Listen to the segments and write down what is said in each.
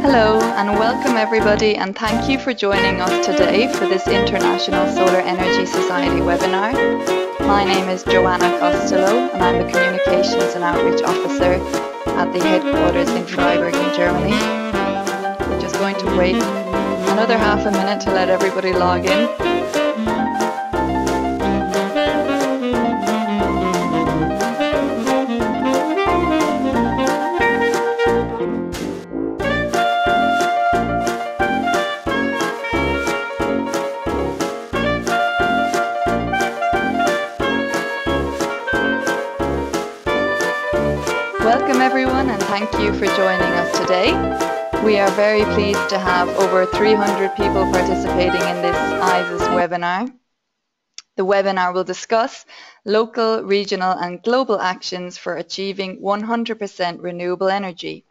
Hello and welcome everybody, and thank you for joining us today for this International Solar Energy Society webinar. My name is Joanna Costello and I'm the Communications and Outreach Officer at the headquarters in Freiburg in Germany. We're just going to wait another half a minute to let everybody log in. Welcome everyone, and thank you for joining us today. We are very pleased to have over 300 people participating in this ISIS webinar. The webinar will discuss local, regional and global actions for achieving 100% renewable energy.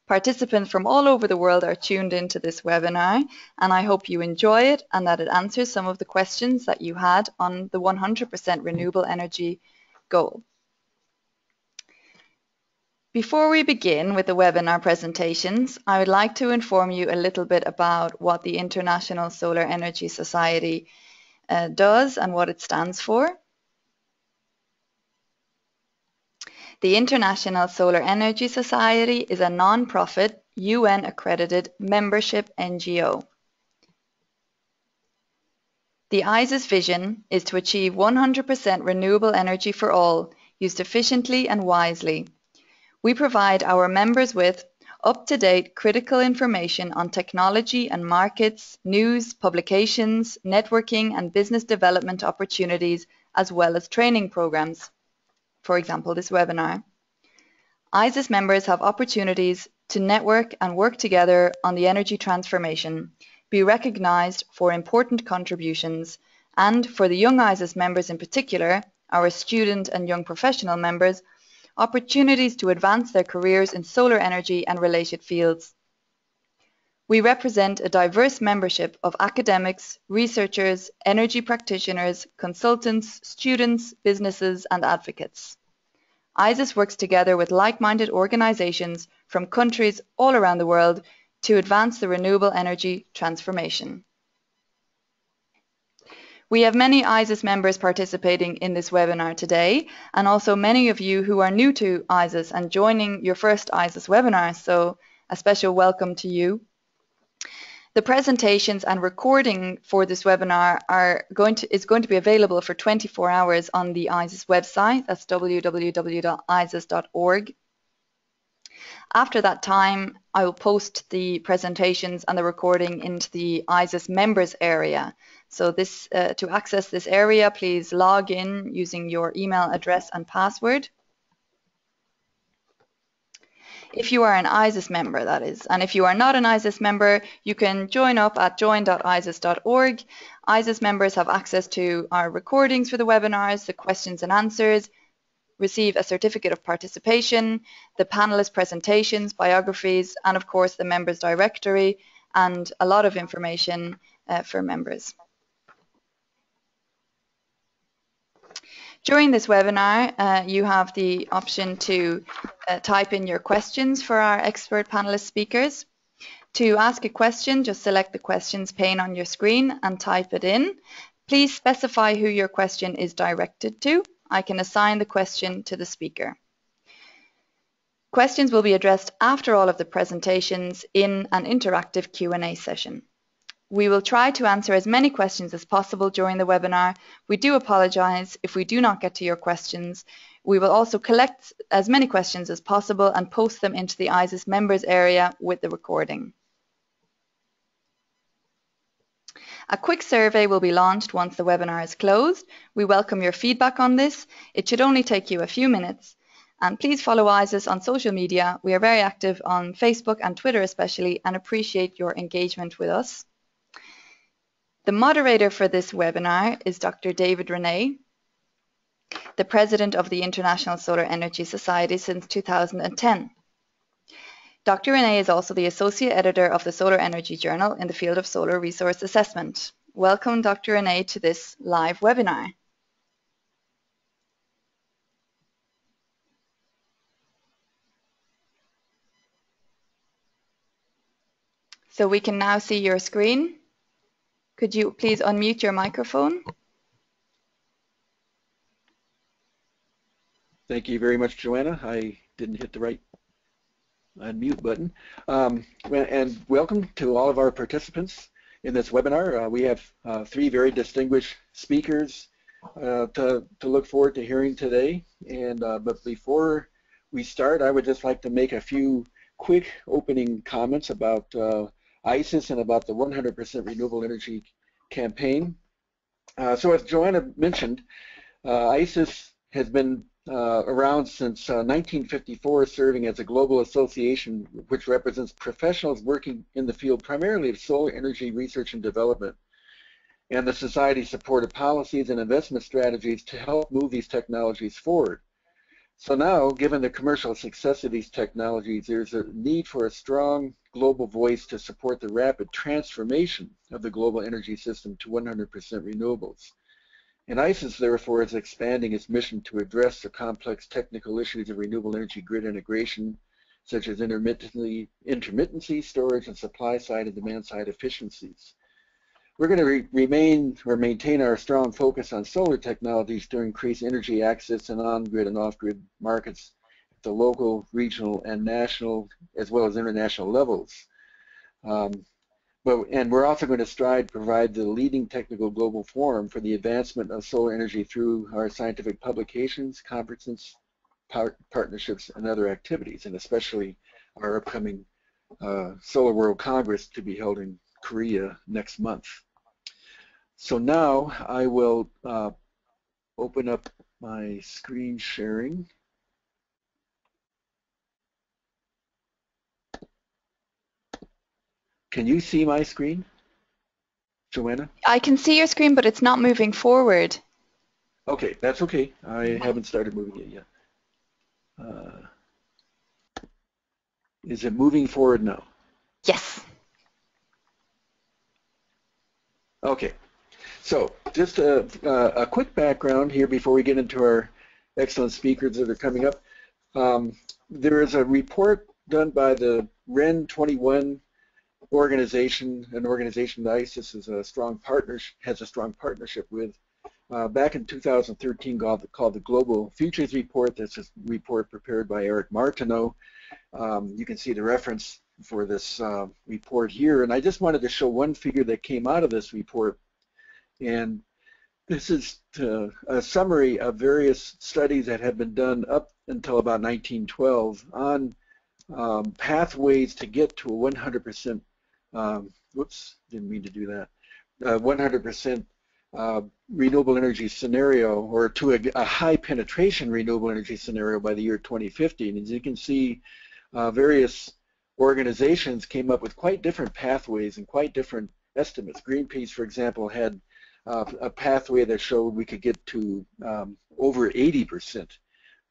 Participants from all over the world are tuned into this webinar, and I hope you enjoy it and that it answers some of the questions that you had on the 100% renewable energy goal. Before we begin with the webinar presentations, I would like to inform you a little bit about what the International Solar Energy Society does and what it stands for. The International Solar Energy Society is a non-profit, UN-accredited membership NGO. The ISIS vision is to achieve 100% renewable energy for all, used efficiently and wisely. We provide our members with up-to-date critical information on technology and markets, news, publications, networking and business development opportunities, as well as training programs. For example, this webinar. ISIS members have opportunities to network and work together on the energy transformation, be recognized for important contributions, and for the young ISIS members in particular, our student and young professional members, opportunities to advance their careers in solar energy and related fields. We represent a diverse membership of academics, researchers, energy practitioners, consultants, students, businesses, and advocates. ISIS works together with like-minded organizations from countries all around the world to advance the renewable energy transformation. We have many ISIS members participating in this webinar today, and also many of you who are new to ISIS and joining your first ISIS webinar, so a special welcome to you. The presentations and recording for this webinar is going to be available for 24 hours on the ISIS website. That's www.isis.org. After that time, I will post the presentations and the recording into the ISIS members area. So to access this area, please log in using your email address and password. If you are an ISIS member, that is. And if you are not an ISIS member, you can join up at join.isis.org. ISIS members have access to our recordings for the webinars, the questions and answers, receive a certificate of participation, the panelist presentations, biographies, and of course the members directory, and a lot of information for members. During this webinar, you have the option to type in your questions for our expert panelist speakers. To ask a question, just select the questions pane on your screen and type it in. Please specify who your question is directed to. I can assign the question to the speaker. Questions will be addressed after all of the presentations in an interactive Q&A session. We will try to answer as many questions as possible during the webinar. We do apologize if we do not get to your questions. We will also collect as many questions as possible and post them into the ISIS members area with the recording. A quick survey will be launched once the webinar is closed. We welcome your feedback on this. It should only take you a few minutes. And please follow ISIS on social media. We are very active on Facebook and Twitter especially, and appreciate your engagement with us. The moderator for this webinar is Dr. David Renné, the president of the International Solar Energy Society since 2010. Dr. Renné is also the associate editor of the Solar Energy Journal in the field of solar resource assessment. Welcome, Dr. Renné, to this live webinar. So we can now see your screen. Could you please unmute your microphone? Thank you very much, Joanna. I didn't hit the right unmute button. And welcome to all of our participants in this webinar. We have 3 very distinguished speakers to look forward to hearing today. And but before we start, I would just like to make a few quick opening comments about ICES and about the 100% renewable energy campaign. So as Joanna mentioned, ICES has been around since 1954, serving as a global association which represents professionals working in the field primarily of solar energy research and development, and the society supported policies and investment strategies to help move these technologies forward. So now, given the commercial success of these technologies, there's a need for a strong global voice to support the rapid transformation of the global energy system to 100% renewables. And ICES, therefore, is expanding its mission to address the complex technical issues of renewable energy grid integration, such as intermittency, storage, and supply side and demand side efficiencies. We're going to maintain our strong focus on solar technologies to increase energy access and on-grid and off-grid markets at the local, regional, and national, as well as international levels. And we're also going to strive to provide the leading technical global forum for the advancement of solar energy through our scientific publications, conferences, partnerships, and other activities, and especially our upcoming Solar World Congress to be held in Korea next month. So now I will open up my screen sharing. Can you see my screen, Joanna? I can see your screen, but it's not moving forward. Okay, that's okay. I haven't started moving it yet. Is it moving forward now? Yes. Okay, so just a quick background here before we get into our excellent speakers that are coming up. There is a report done by the REN 21 organization, an organization that ICES is has a strong partnership with, back in 2013 called the Global Futures Report. That's a report prepared by Eric Martineau. You can see the reference for this report here, and I just wanted to show one figure that came out of this report, and this is a summary of various studies that have been done up until about 1912 on pathways to get to a 100%, whoops, didn't mean to do that, 100% renewable energy scenario, or to a high penetration renewable energy scenario by the year 2050. And as you can see, various organizations came up with quite different pathways and quite different estimates. Greenpeace, for example, had a pathway that showed we could get to over 80%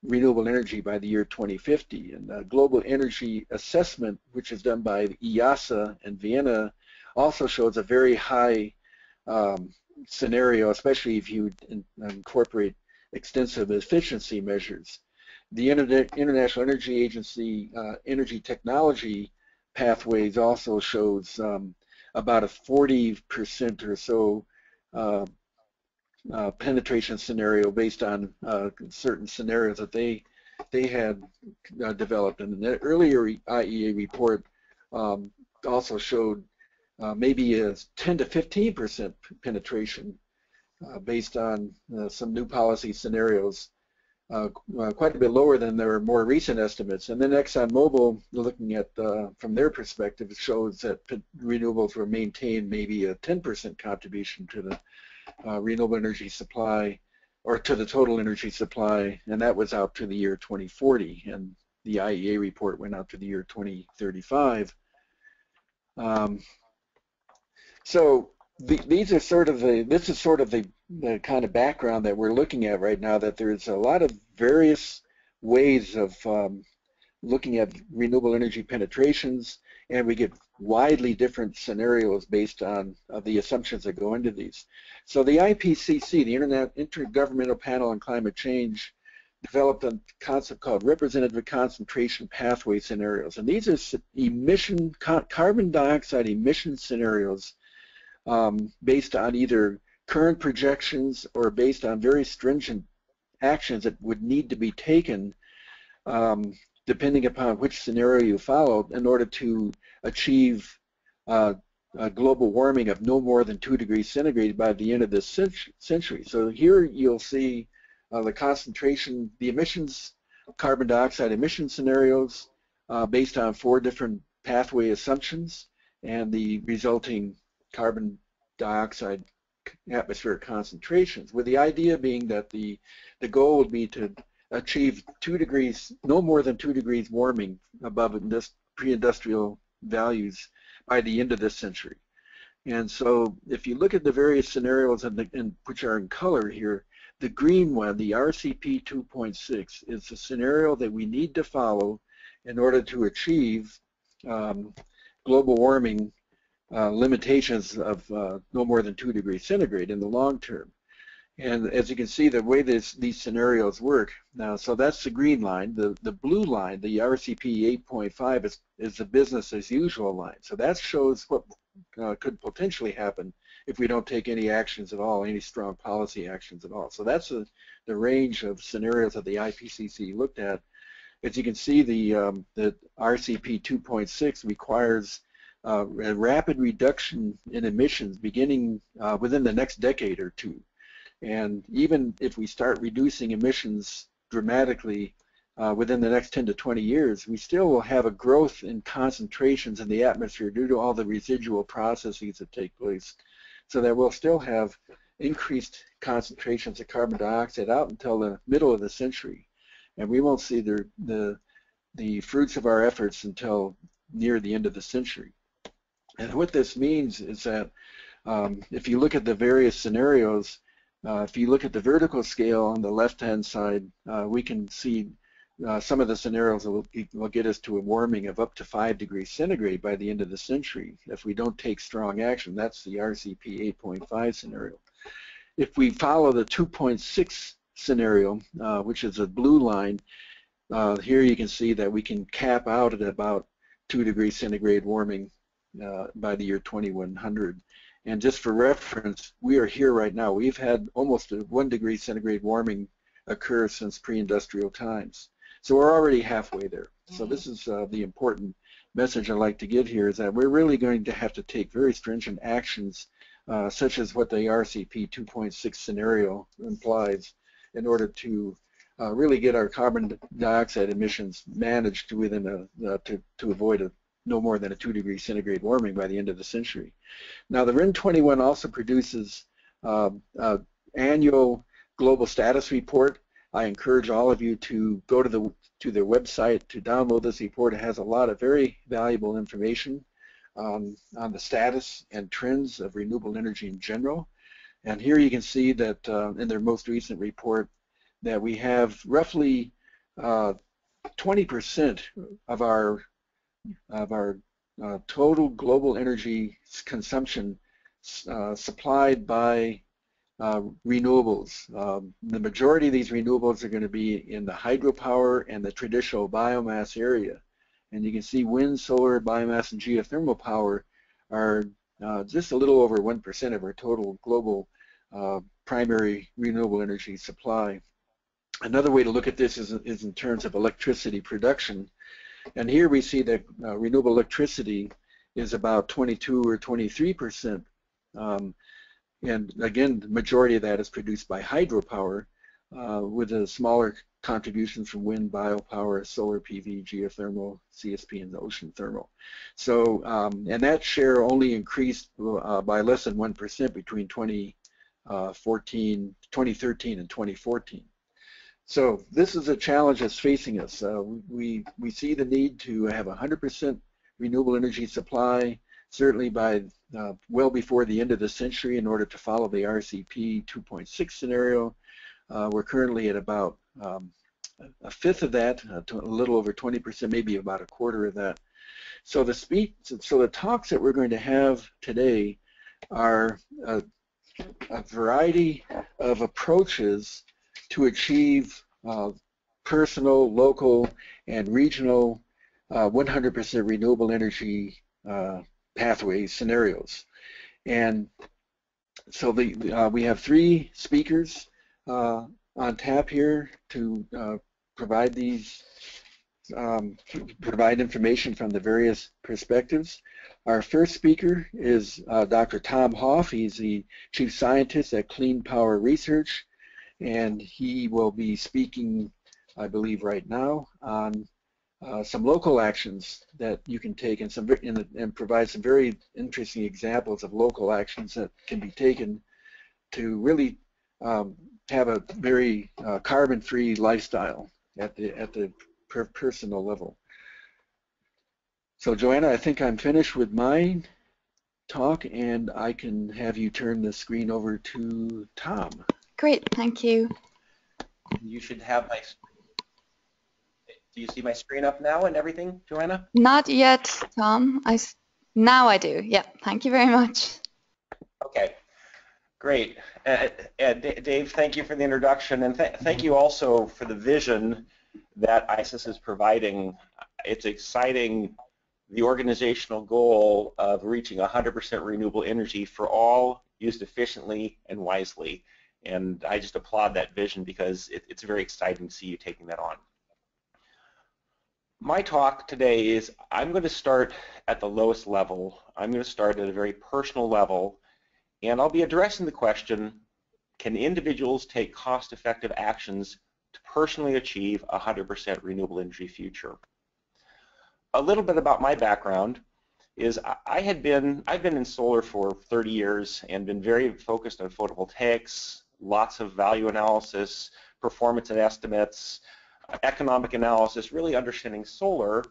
renewable energy by the year 2050. And Global Energy Assessment, which is done by EASA in Vienna, also shows a very high scenario, especially if you incorporate extensive efficiency measures. The International Energy Agency energy technology pathways also shows about a 40% or so penetration scenario based on certain scenarios that they had developed. And the earlier IEA report also showed maybe a 10 to 15% penetration based on some new policy scenarios, quite a bit lower than their more recent estimates. And then ExxonMobil, looking at from their perspective, it shows that renewables will maintain maybe a 10% contribution to the renewable energy supply, or to the total energy supply, and that was out to the year 2040, and the IEA report went out to the year 2035. So these are sort of this is sort of the kind of background that we're looking at right now, that there's a lot of various ways of looking at renewable energy penetrations, and we get widely different scenarios based on the assumptions that go into these. So the IPCC, the Intergovernmental Panel on Climate Change, developed a concept called representative concentration pathway scenarios. And these are carbon dioxide emission scenarios based on either current projections or based on very stringent actions that would need to be taken depending upon which scenario you follow in order to achieve a global warming of no more than 2 degrees centigrade by the end of this century. So here you'll see the concentration, the emissions, carbon dioxide emission scenarios based on 4 different pathway assumptions and the resulting carbon dioxide atmospheric concentrations, with the idea being that the goal would be to achieve 2 degrees, no more than 2 degrees warming above pre-industrial values by the end of this century. And so if you look at the various scenarios which are in color here, the green one, the RCP 2.6, is the scenario that we need to follow in order to achieve global warming limitations of no more than 2 degrees centigrade in the long term. And as you can see, the way these scenarios work now, so that's the green line. The blue line, the RCP 8.5, is the business as usual line. So that shows what could potentially happen if we don't take any actions at all, any strong policy actions at all. So that's the range of scenarios that the IPCC looked at. As you can see, the RCP 2.6 requires a rapid reduction in emissions beginning within the next decade or two. And even if we start reducing emissions dramatically within the next 10 to 20 years, we still will have a growth in concentrations in the atmosphere due to all the residual processes that take place. So that we'll still have increased concentrations of carbon dioxide out until the middle of the century. And we won't see the fruits of our efforts until near the end of the century. And what this means is that if you look at the various scenarios, if you look at the vertical scale on the left-hand side, we can see some of the scenarios will get us to a warming of up to 5 degrees centigrade by the end of the century if we don't take strong action. That's the RCP 8.5 scenario. If we follow the 2.6 scenario, which is a blue line, here you can see that we can cap out at about 2 degrees centigrade warming by the year 2100. And just for reference, we are here right now. We've had almost a 1 degree centigrade warming occur since pre-industrial times. So we're already halfway there. So this is the important message I'd like to give here, is that we're really going to have to take very stringent actions such as what the RCP 2.6 scenario implies in order to really get our carbon dioxide emissions managed to within to avoid no more than a 2 degree centigrade warming by the end of the century. Now the RIN 21 also produces annual global status report. I encourage all of you to go to their website to download this report. It has a lot of very valuable information on the status and trends of renewable energy in general. And here you can see that in their most recent report that we have roughly 20% of our total global energy consumption supplied by renewables. The majority of these renewables are going to be in the hydropower and the traditional biomass area. And you can see wind, solar, biomass, and geothermal power are just a little over 1% of our total global primary renewable energy supply. Another way to look at this is in terms of electricity production. And here we see that renewable electricity is about 22 or 23%. And again, the majority of that is produced by hydropower with a smaller contributions from wind, biopower, solar PV, geothermal, CSP, and ocean thermal. So, and that share only increased by less than 1% between 2013 and 2014. So this is a challenge that's facing us. We see the need to have 100% renewable energy supply, certainly by well before the end of the century, in order to follow the RCP 2.6 scenario. We're currently at about a fifth of that, to a little over 20%, maybe about a quarter of that. So the talks that we're going to have today are a variety of approaches to achieve personal, local, and regional 100% renewable energy pathway scenarios. And so we have 3 speakers on tap here to provide provide information from the various perspectives. Our first speaker is Dr. Tom Hoff. He's the Chief Scientist at Clean Power Research, and he will be speaking, I believe, right now on some local actions that you can take and provide some very interesting examples of local actions that can be taken to really have a very carbon-free lifestyle at the personal level. So Joanna, I think I'm finished with my talk, and I can have you turn the screen over to Tom. Great, thank you. You should have my, do you see my screen up now and everything, Joanna? Not yet, Tom. Now I do. Yeah, thank you very much. Okay, great. Dave, thank you for the introduction, and thank you also for the vision that ICES is providing. It's exciting, the organizational goal of reaching 100% renewable energy for all, used efficiently and wisely. And I just applaud that vision because it's very exciting to see you taking that on. My talk today is, I'm going to start at the lowest level. I'm going to start at a very personal level, and I'll be addressing the question, can individuals take cost-effective actions to personally achieve a 100% renewable energy future? A little bit about my background is I've been in solar for 30 years and been very focused on photovoltaics, lots of value analysis, performance and estimates, economic analysis, really understanding solar.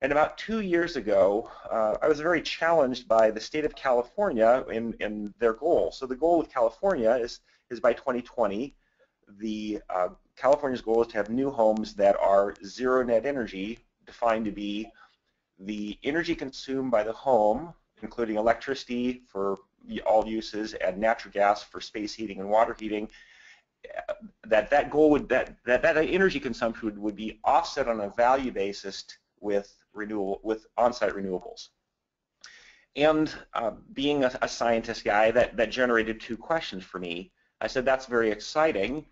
And about 2 years ago, I was very challenged by the state of California in their goal. So the goal of California is by 2020, California's goal is to have new homes that are zero net energy, defined to be the energy consumed by the home, including electricity for all uses and natural gas for space heating and water heating. That goal would that energy consumption would be offset on a value basis with on-site renewables. And being a scientist guy, that generated 2 questions for me. I said, that's very exciting,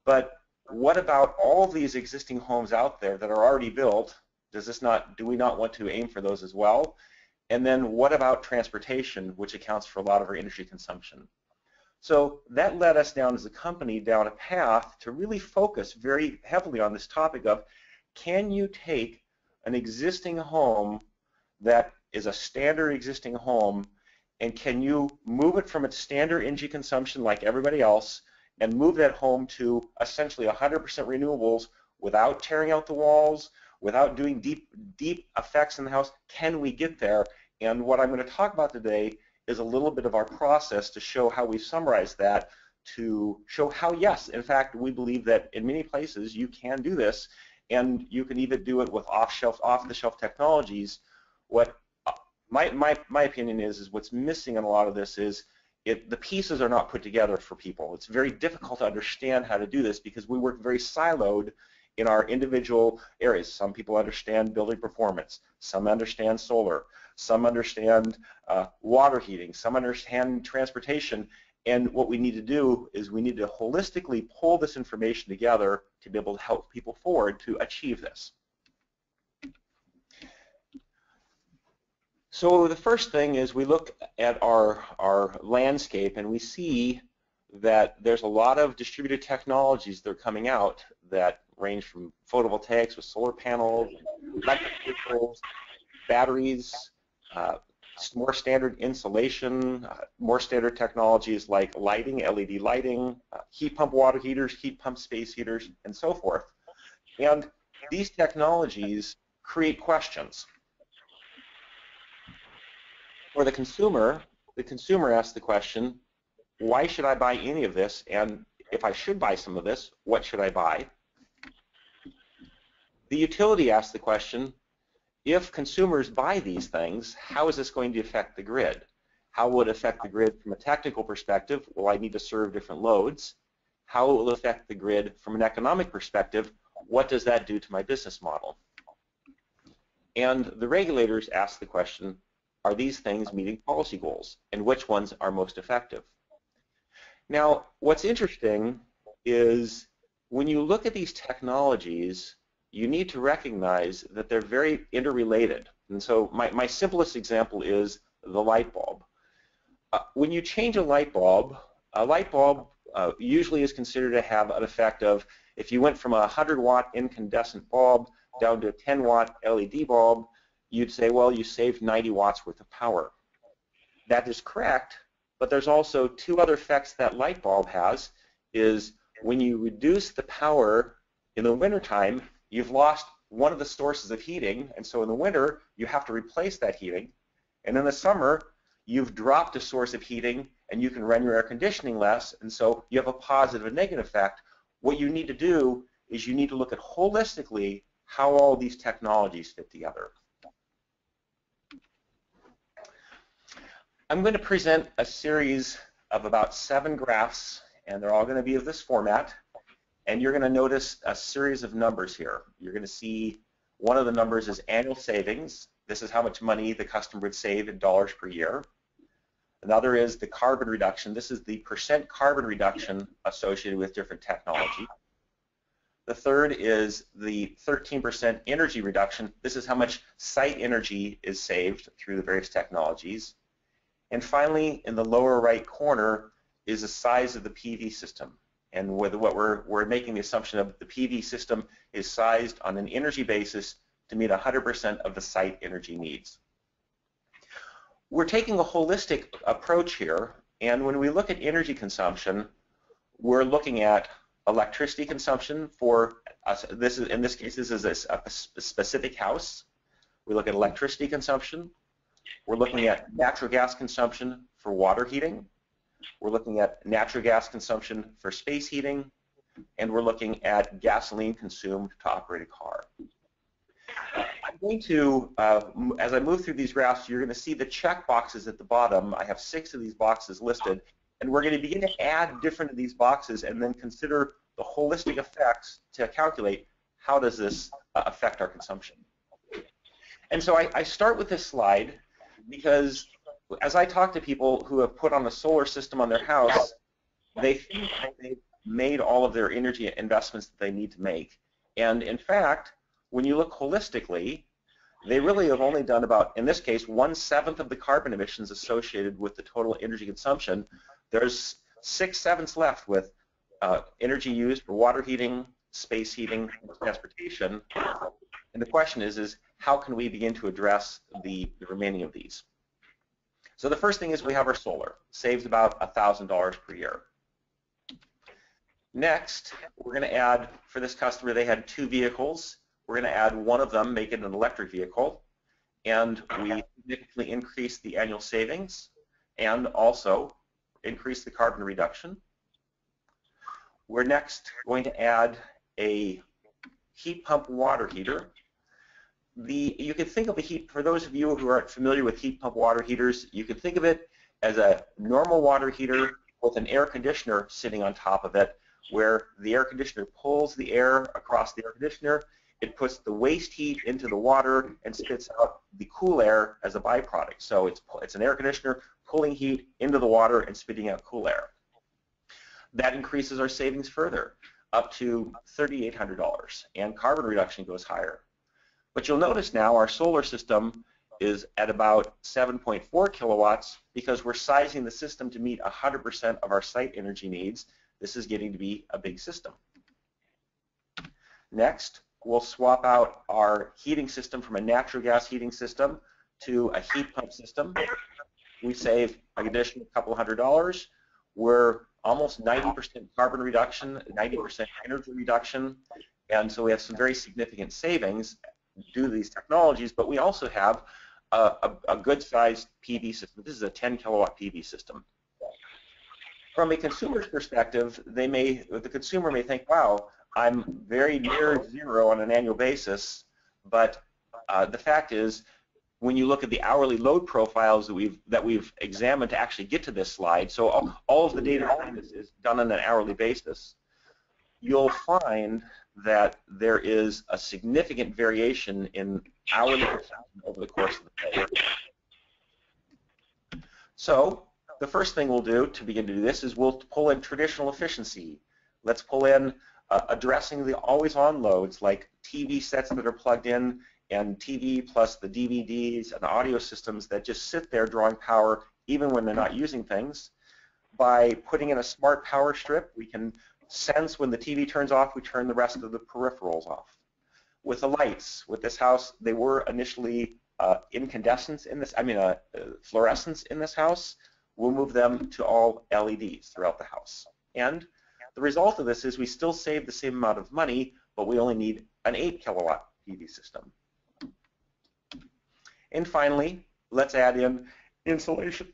but what about all these existing homes out there that are already built? Do we not want to aim for those as well? And then what about transportation, which accounts for a lot of our energy consumption? So that led us down as a company down a path to really focus very heavily on this topic of, can you take an existing home that is a standard existing home, and can you move it from its standard energy consumption like everybody else and move that home to essentially 100% renewables without tearing out the walls, without doing deep effects in the house? Can we get there? And what I'm going to talk about today is a little bit of our process to show how we summarize that, to show how, yes, in fact, we believe that in many places you can do this, and you can even do it with off-the-shelf technologies. What my opinion is what's missing in a lot of this is the pieces are not put together for people. It's very difficult to understand how to do this because we work very siloed in our individual areas. Some people understand building performance, some understand solar, some understand water heating, some understand transportation, and what we need to do is we need to holistically pull this information together to be able to help people forward to achieve this. So the first thing is we look at our landscape and we see that there's a lot of distributed technologies that are coming out that range from photovoltaics with solar panels, electric vehicles, batteries, more standard insulation, more standard technologies like lighting, LED lighting, heat pump water heaters, heat pump space heaters, and so forth. And these technologies create questions. For the consumer asks the question, why should I buy any of this? And if I should buy some of this, what should I buy? The utility asks the question, if consumers buy these things, how is this going to affect the grid? How will it affect the grid from a technical perspective? Will I need to serve different loads? How will it affect the grid from an economic perspective? what does that do to my business model? And the regulators ask the question, are these things meeting policy goals, and which ones are most effective? Now, what's interesting is when you look at these technologies, you need to recognize that they're very interrelated. And so my simplest example is the light bulb. When you change a light bulb usually is considered to have an effect of, if you went from a 100-watt incandescent bulb down to a 10-watt LED bulb, you'd say, well, you saved 90 watts worth of power. That is correct, but there's also two other effects that light bulb has, is when you reduce the power in the wintertime, you've lost one of the sources of heating, and so in the winter, you have to replace that heating. And in the summer, you've dropped a source of heating, and you can run your air conditioning less, and so you have a positive and negative effect. What you need to do is you need to look at holistically how all these technologies fit together. I'm going to present a series of about 7 graphs, and they're all going to be of this format. And you're going to notice a series of numbers here. You're going to see one of the numbers is annual savings. This is how much money the customer would save in dollars per year. Another is the carbon reduction. This is the % carbon reduction associated with different technology. The third is the 13% energy reduction. This is how much site energy is saved through the various technologies. And finally, in the lower right corner is the size of the PV system. And what we're making the assumption of the PV system is sized on an energy basis to meet 100% of the site energy needs. We're taking a holistic approach here, and when we look at energy consumption, we're looking at electricity consumption for us. In this case, this is a specific house. We look at electricity consumption. We're looking at natural gas consumption for water heating. We're looking at natural gas consumption for space heating, and we're looking at gasoline consumed to operate a car. I'm going to, as I move through these graphs, you're going to see the check boxes at the bottom. I have 6 of these boxes listed, and we're going to begin to add different of these boxes and then consider the holistic effects to calculate how does this affect our consumption. And so I start with this slide because as I talk to people who have put on a solar system on their house, they think they've made all of their energy investments that they need to make. And in fact, when you look holistically, they really have only done about, in this case, 1/7 of the carbon emissions associated with the total energy consumption. There's 6/7 left with energy used for water heating, space heating, and transportation. And the question is how can we begin to address the remaining of these? So the first thing is we have our solar. Saves about $1,000 per year. Next, we're going to add, for this customer, they had 2 vehicles. We're going to add one of them, make it an electric vehicle, and we significantly increase the annual savings and also increase the carbon reduction. We're next going to add a heat pump water heater. You can think of a heat, for those of you who aren't familiar with heat pump water heaters, you can think of it as a normal water heater with an air conditioner sitting on top of it, where the air conditioner pulls the air across the air conditioner, it puts the waste heat into the water and spits out the cool air as a byproduct. So it's an air conditioner pulling heat into the water and spitting out cool air. That increases our savings further, up to $3,800, and carbon reduction goes higher. But you'll notice now our solar system is at about 7.4 kilowatts because we're sizing the system to meet 100% of our site energy needs. This is getting to be a big system. Next, we'll swap out our heating system from a natural gas heating system to a heat pump system. We save an additional couple $100. We're almost 90% carbon reduction, 90% energy reduction, and so we have some very significant savings due to these technologies, but we also have a good-sized PV system. This is a 10 kilowatt PV system. From a consumer's perspective, the consumer may think, wow, I'm very near zero on an annual basis, but the fact is, when you look at the hourly load profiles that we've examined to actually get to this slide, so all of the data is done on an hourly basis, you'll find that there is a significant variation in hourly consumption over the course of the day. So the first thing we'll do to begin to do this is we'll pull in traditional efficiency. Let's pull in addressing the always-on loads like TV sets that are plugged in and TV plus the DVDs and audio systems that just sit there drawing power even when they're not using things. By putting in a smart power strip, we can sense when the TV turns off, we turn the rest of the peripherals off. With the lights, with this house, they were initially fluorescence in this house. We'll move them to all LEDs throughout the house. And the result of this is we still save the same amount of money, but we only need an 8 kilowatt PV system. And finally, let's add in insulation,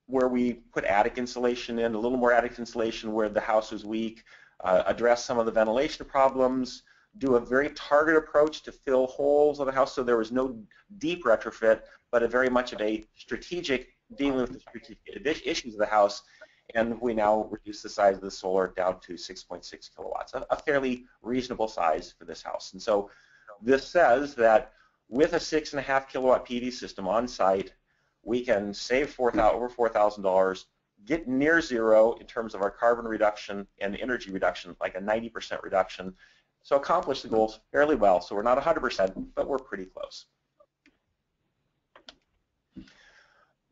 where we put attic insulation in, a little more attic insulation where the house is weak, address some of the ventilation problems, do a very targeted approach to fill holes in the house so there was no deep retrofit, but a very much of a strategic dealing with the strategic issues of the house, and we now reduce the size of the solar down to 6.6 kilowatts, a fairly reasonable size for this house. And so this says that with a 6.5 kilowatt PV system on site, we can save over $4,000, get near zero in terms of our carbon reduction and energy reduction, like a 90% reduction. So accomplish the goals fairly well. So we're not 100%, but we're pretty close.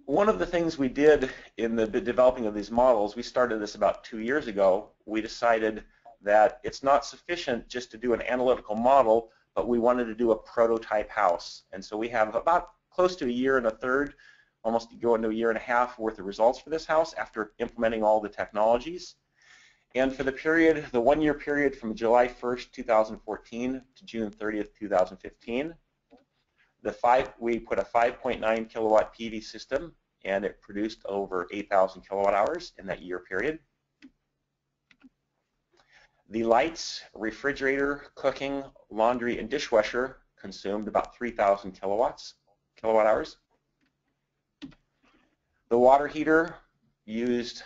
One of the things we did in the developing of these models, we started this about 2 years ago. We decided that it's not sufficient just to do an analytical model, but we wanted to do a prototype house. And so we have about close to a year and a third, almost go into a year and a half worth of results for this house after implementing all the technologies. And for the period, the 1 year period from July 1st, 2014 to June 30th, 2015, we put a 5.9 kilowatt PV system, and it produced over 8,000 kilowatt hours in that year period. The lights, refrigerator, cooking, laundry, and dishwasher consumed about 3,000 kilowatt hours. The water heater used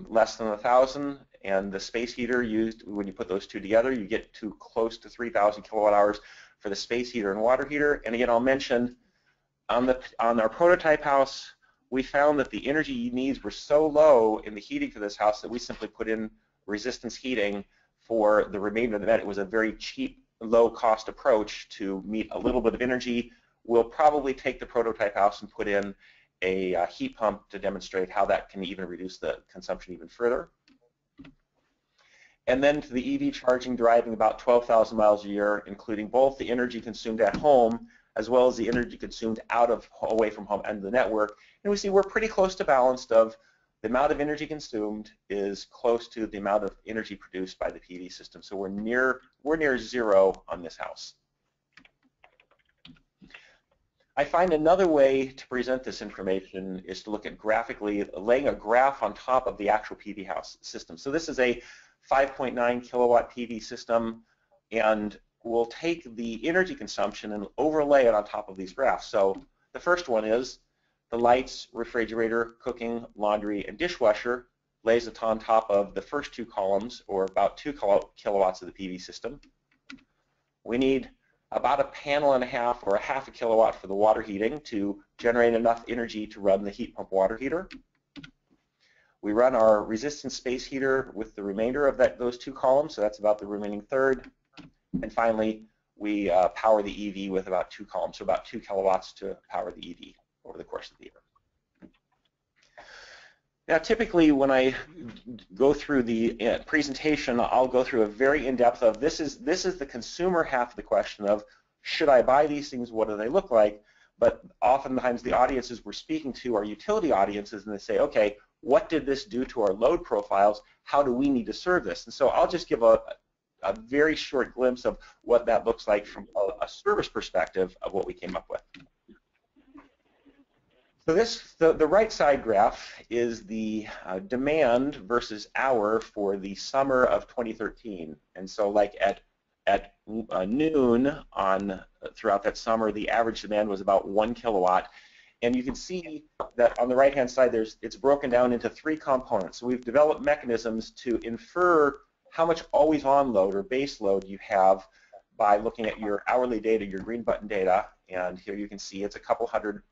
less than 1,000, and the space heater used, when you put those two together, you get to close to 3,000 kilowatt hours for the space heater and water heater. And again, I'll mention on our prototype house, we found that the energy needs were so low in the heating for this house that we simply put in resistance heating for the remainder of the night. It was a very cheap, low-cost approach to meet a little bit of energy. We'll probably take the prototype house and put in a heat pump to demonstrate how that can even reduce the consumption even further. And then to the EV charging, driving about 12,000 miles a year, including both the energy consumed at home as well as the energy consumed away from home and the network. And we see we're pretty close to balanced of the amount of energy consumed is close to the amount of energy produced by the PV system. So we're near zero on this house. I find another way to present this information is to look at graphically, laying a graph on top of the actual PV house system. So this is a 5.9 kilowatt PV system, and we'll take the energy consumption and overlay it on top of these graphs. So the first one is the lights, refrigerator, cooking, laundry, and dishwasher lays it on top of the first two columns, or about 2 kilowatts of the PV system. We need about a panel and a half or a half a kilowatt for the water heating to generate enough energy to run the heat pump water heater. We run our resistance space heater with the remainder of those 2 columns, so that's about the remaining third. And finally, we power the EV with about 2 columns, so about 2 kilowatts to power the EV over the course of the year. Now, typically when I go through the presentation, I'll go through a very in-depth of this is the consumer half of the question of should I buy these things, what do they look like? But oftentimes the audiences we're speaking to are utility audiences, and they say, okay, what did this do to our load profiles? How do we need to serve this? And so I'll just give a very short glimpse of what that looks like from a service perspective of what we came up with. So the right side graph is the demand versus hour for the summer of 2013. And so like at noon throughout that summer, the average demand was about 1 kilowatt. And you can see that on the right-hand side, it's broken down into 3 components. So we've developed mechanisms to infer how much always-on load or base load you have by looking at your hourly data, your green button data, and here you can see it's a couple hundred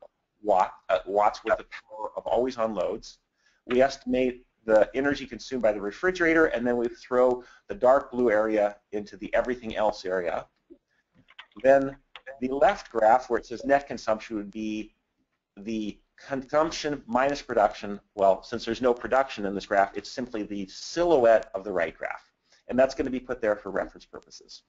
watts worth of power of always-on loads. We estimate the energy consumed by the refrigerator, and then we throw the dark blue area into the everything else area. Then the left graph, where it says net consumption, would be the consumption minus production. Well, since there's no production in this graph, it's simply the silhouette of the right graph. And that's going to be put there for reference purposes.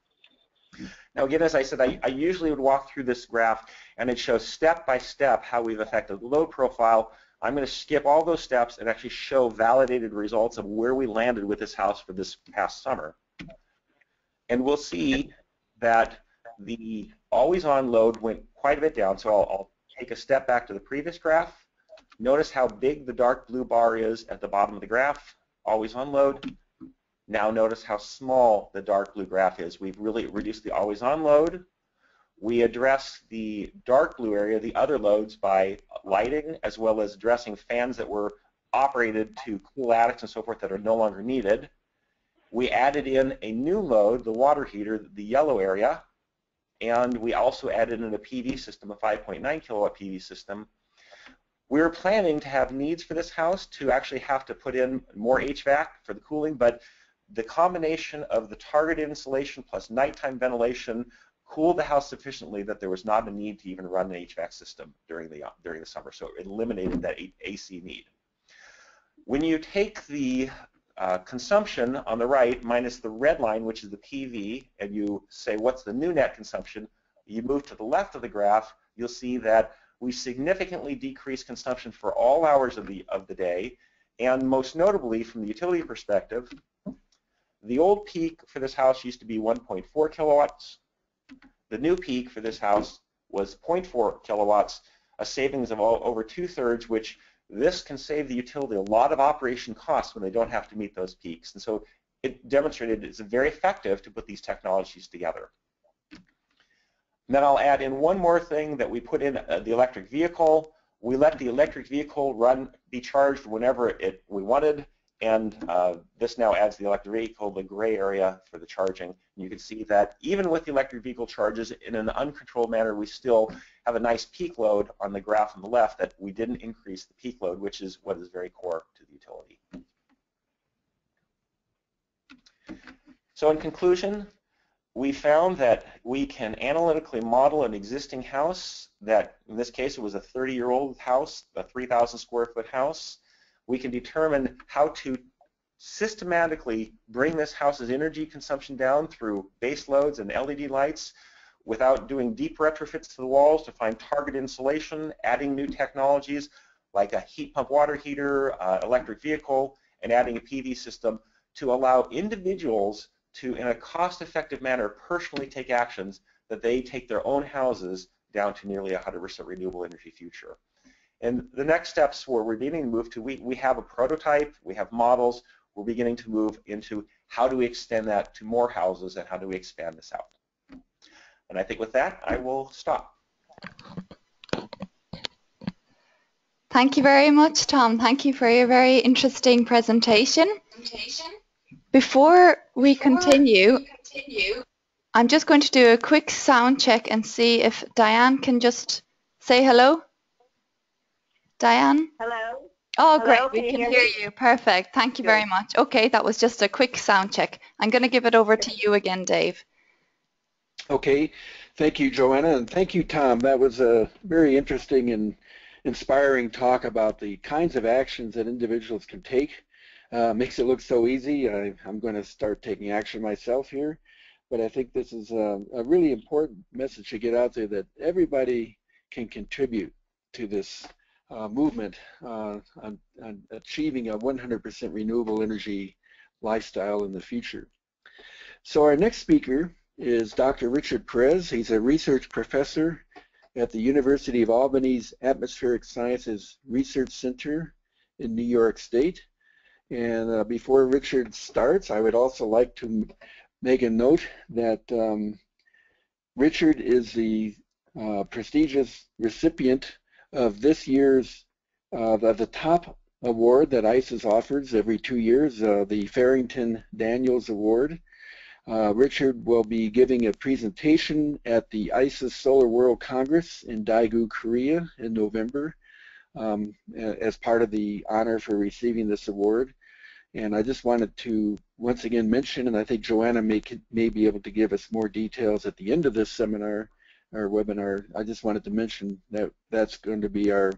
Now again, as I said, I usually would walk through this graph and it shows step by step how we've affected the load profile. I'm going to skip all those steps and actually show validated results of where we landed with this house for this past summer. And we'll see that the always-on load went quite a bit down. So I'll take a step back to the previous graph. Notice how big the dark blue bar is at the bottom of the graph, always-on load. Now notice how small the dark blue graph is. We've really reduced the always-on load. We address the dark blue area, the other loads, by lighting, as well as addressing fans that were operated to cool attics and so forth that are no longer needed. We added in a new load, the water heater, the yellow area, and we also added in a PV system, a 5.9 kilowatt PV system. We're planning to have needs for this house to actually have to put in more HVAC for the cooling, but the combination of the targeted insulation plus nighttime ventilation cooled the house sufficiently that there was not a need to even run an HVAC system during the summer, so it eliminated that AC need. When you take the consumption on the right minus the red line, which is the PV, and you say what's the new net consumption, you move to the left of the graph, you'll see that we significantly decreased consumption for all hours of the day, and most notably from the utility perspective, the old peak for this house used to be 1.4 kilowatts. The new peak for this house was 0.4 kilowatts, a savings of over 2/3, which this can save the utility a lot of operation costs when they don't have to meet those peaks. And so it demonstrated it's very effective to put these technologies together. And then I'll add in one more thing that we put in the electric vehicle. We let the electric vehicle be charged whenever we wanted. And this now adds the electric vehicle, the gray area for the charging. And you can see that even with the electric vehicle charges in an uncontrolled manner, we still have a nice peak load on the graph on the left that we didn't increase the peak load, which is what is very core to the utility. So in conclusion, we found that we can analytically model an existing house that, in this case, it was a 30-year-old house, a 3,000 square foot house. We can determine how to systematically bring this house's energy consumption down through base loads and LED lights without doing deep retrofits to the walls, to find target insulation, adding new technologies like a heat pump water heater, electric vehicle, and adding a PV system to allow individuals to, in a cost-effective manner, personally take actions that they take their own houses down to nearly 100% renewable energy future. And the next steps where we're beginning to move to, we have a prototype, we have models, we're beginning to move into how do we extend that to more houses and how do we expand this out. And I think with that, I will stop. Thank you very much, Tom. Thank you for your very interesting presentation. Before we continue, I'm just going to do a quick sound check and see if Diane can just say hello. Diane? Hello? Oh, Hello? great. We can hear you. Perfect. Thank you very much. Okay, that was just a quick sound check. I'm going to give it over to you again, Dave. Okay. Thank you, Joanna, and thank you, Tom. That was a very interesting and inspiring talk about the kinds of actions that individuals can take. Makes it look so easy. I'm going to start taking action myself here, but I think this is a really important message to get out there, that everybody can contribute to this movement on achieving a 100% renewable energy lifestyle in the future. So our next speaker is Dr. Richard Perez. He's a research professor at the University of Albany's Atmospheric Sciences Research Center in New York State. And before Richard starts, I would also like to make a note that Richard is the prestigious recipient of this year's, the top award that ICES offers every 2 years, the Farrington Daniels Award. Richard will be giving a presentation at the ICES Solar World Congress in Daegu, Korea in November as part of the honor for receiving this award. And I just wanted to once again mention, and I think Joanna may be able to give us more details at the end of this seminar or webinar. I just wanted to mention that that's going to be our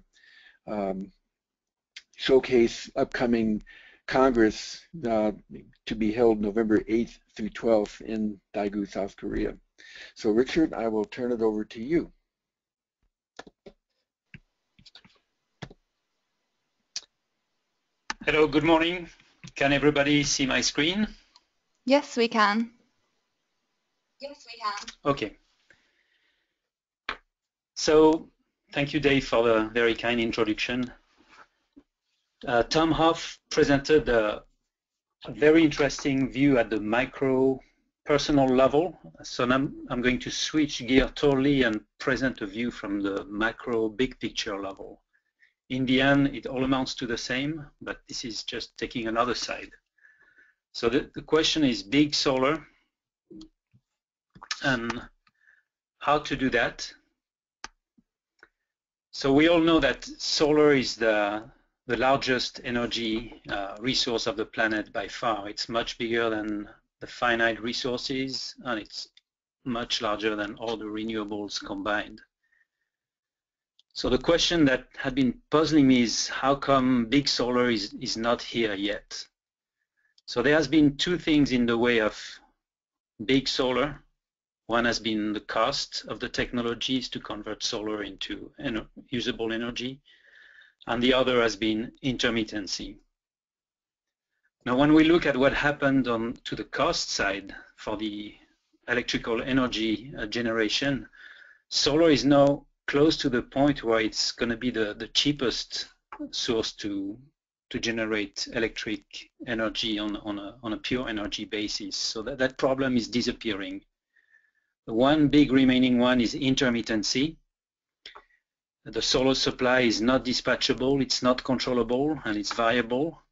showcase upcoming Congress to be held November 8th through 12th in Daegu, South Korea. So Richard, I will turn it over to you. Hello, good morning. Can everybody see my screen? Yes, we can. Yes, we can. Okay. So, thank you, Dave, for the very kind introduction. Tom Hoff presented a very interesting view at the micro personal level. So I'm going to switch gear totally and present a view from the macro big picture level. In the end, it all amounts to the same, but this is just taking another side. So the question is big solar and how to do that. So we all know that solar is the largest energy resource of the planet by far. It's much bigger than the finite resources, and it's much larger than all the renewables combined. So the question that had been puzzling me is how come big solar is not here yet? So there has been two things in the way of big solar. One has been the cost of the technologies to convert solar into usable energy, and the other has been intermittency. Now, when we look at what happened to the cost side for the electrical energy generation, solar is now close to the point where it's going to be the cheapest source to generate electric energy on a pure energy basis. So that problem is disappearing. The one big remaining one is intermittency. The solar supply is not dispatchable, it's not controllable, and it's variable.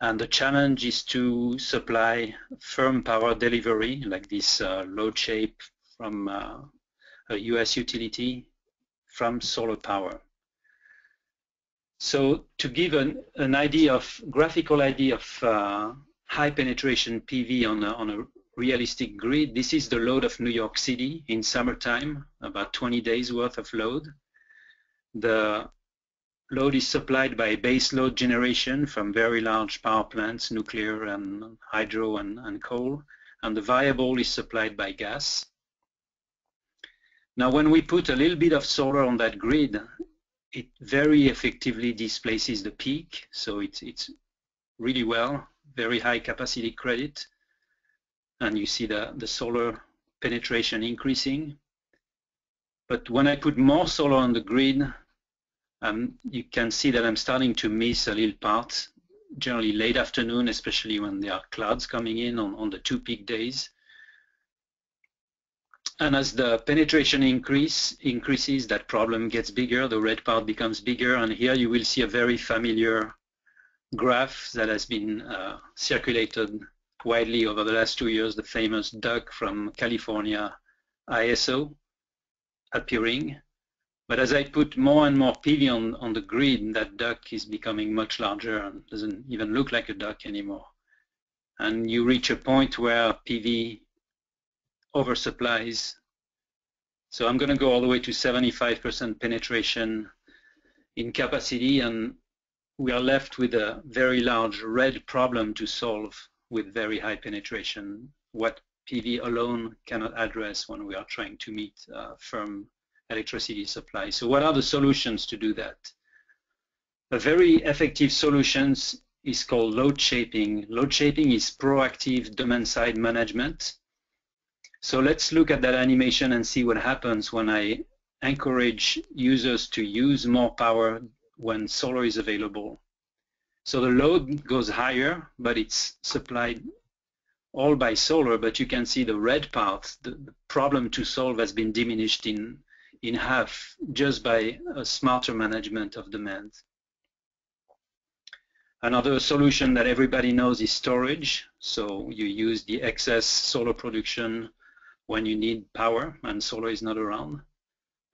And the challenge is to supply firm power delivery, like this load shape from a US utility, from solar power. So to give an idea of, graphical idea of high penetration PV on a realistic grid, this is the load of New York City in summertime, about 20 days worth of load. The load is supplied by base load generation from very large power plants, nuclear and hydro and coal, and the variable is supplied by gas. Now, when we put a little bit of solar on that grid, it very effectively displaces the peak, so it's really well, very high capacity credit, and you see the solar penetration increasing. But when I put more solar on the grid, you can see that I'm starting to miss a little part, generally late afternoon, especially when there are clouds coming in on the two peak days. And as the penetration increases, that problem gets bigger, the red part becomes bigger, and here you will see a very familiar graph that has been circulated widely over the last 2 years, the famous duck from California ISO appearing. But as I put more and more PV on the grid, that duck is becoming much larger and doesn't even look like a duck anymore. And you reach a point where PV oversupplies. So I'm going to go all the way to 75% penetration in capacity, and we are left with a very large red problem to solve with very high penetration, what PV alone cannot address when we are trying to meet firm electricity supply. So what are the solutions to do that? A very effective solution is called load shaping. Load shaping is proactive demand-side management. So let's look at that animation and see what happens when I encourage users to use more power when solar is available. So the load goes higher, but it's supplied all by solar, but you can see the red part, the problem to solve has been diminished in half just by a smarter management of demand. Another solution that everybody knows is storage. So you use the excess solar production when you need power and solar is not around.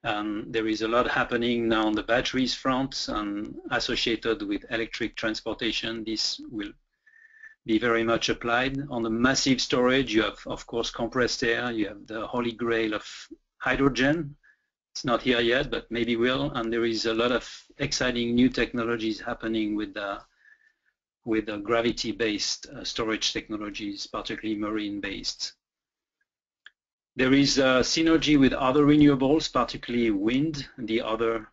There is a lot happening now on the batteries front and associated with electric transportation. This will be very much applied. On the massive storage, you have, of course, compressed air. You have the holy grail of hydrogen. It's not here yet, but maybe will. And there is a lot of exciting new technologies happening with the gravity-based storage technologies, particularly marine-based. There is a synergy with other renewables, particularly wind, the other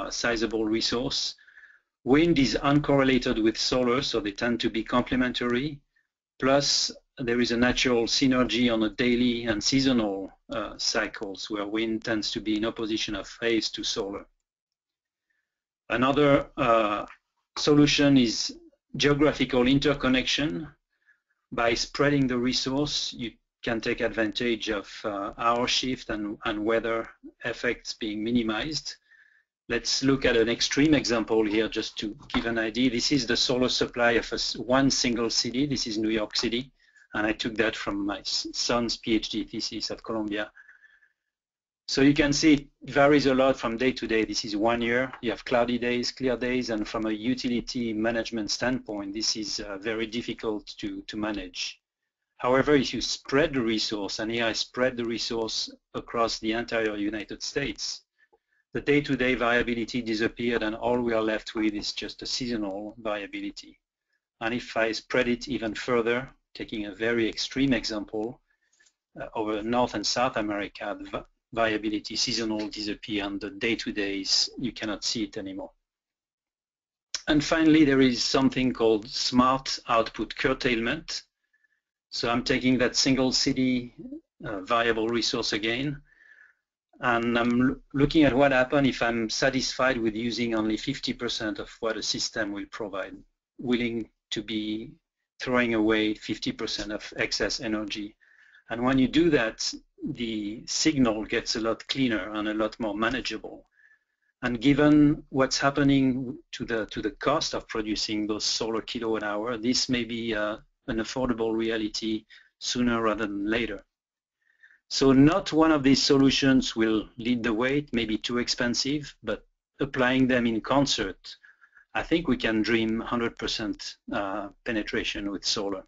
sizable resource. Wind is uncorrelated with solar, so they tend to be complementary. Plus, there is a natural synergy on a daily and seasonal cycles, where wind tends to be in opposition of phase to solar. Another solution is geographical interconnection. By spreading the resource, you can take advantage of hour shift and weather effects being minimized. Let's look at an extreme example here just to give an idea. This is the solar supply of one single city. This is New York City, and I took that from my son's PhD thesis at Columbia. So you can see it varies a lot from day to day. This is 1 year. You have cloudy days, clear days, and from a utility management standpoint, this is very difficult to manage. However, if you spread the resource, and here I spread the resource across the entire United States, the day-to-day variability disappeared, and all we are left with is just a seasonal variability. And if I spread it even further, taking a very extreme example, over North and South America, the variability seasonal disappear, and the day-to-days, you cannot see it anymore. And finally, there is something called smart output curtailment. So I'm taking that single city variable resource again, and I'm looking at what happens if I'm satisfied with using only 50% of what a system will provide, willing to be throwing away 50% of excess energy. And when you do that, the signal gets a lot cleaner and a lot more manageable. And given what's happening to the cost of producing those solar kilowatt hour, this may be an affordable reality sooner rather than later. So not one of these solutions will lead the way. It may be too expensive, but applying them in concert, I think we can dream 100% penetration with solar.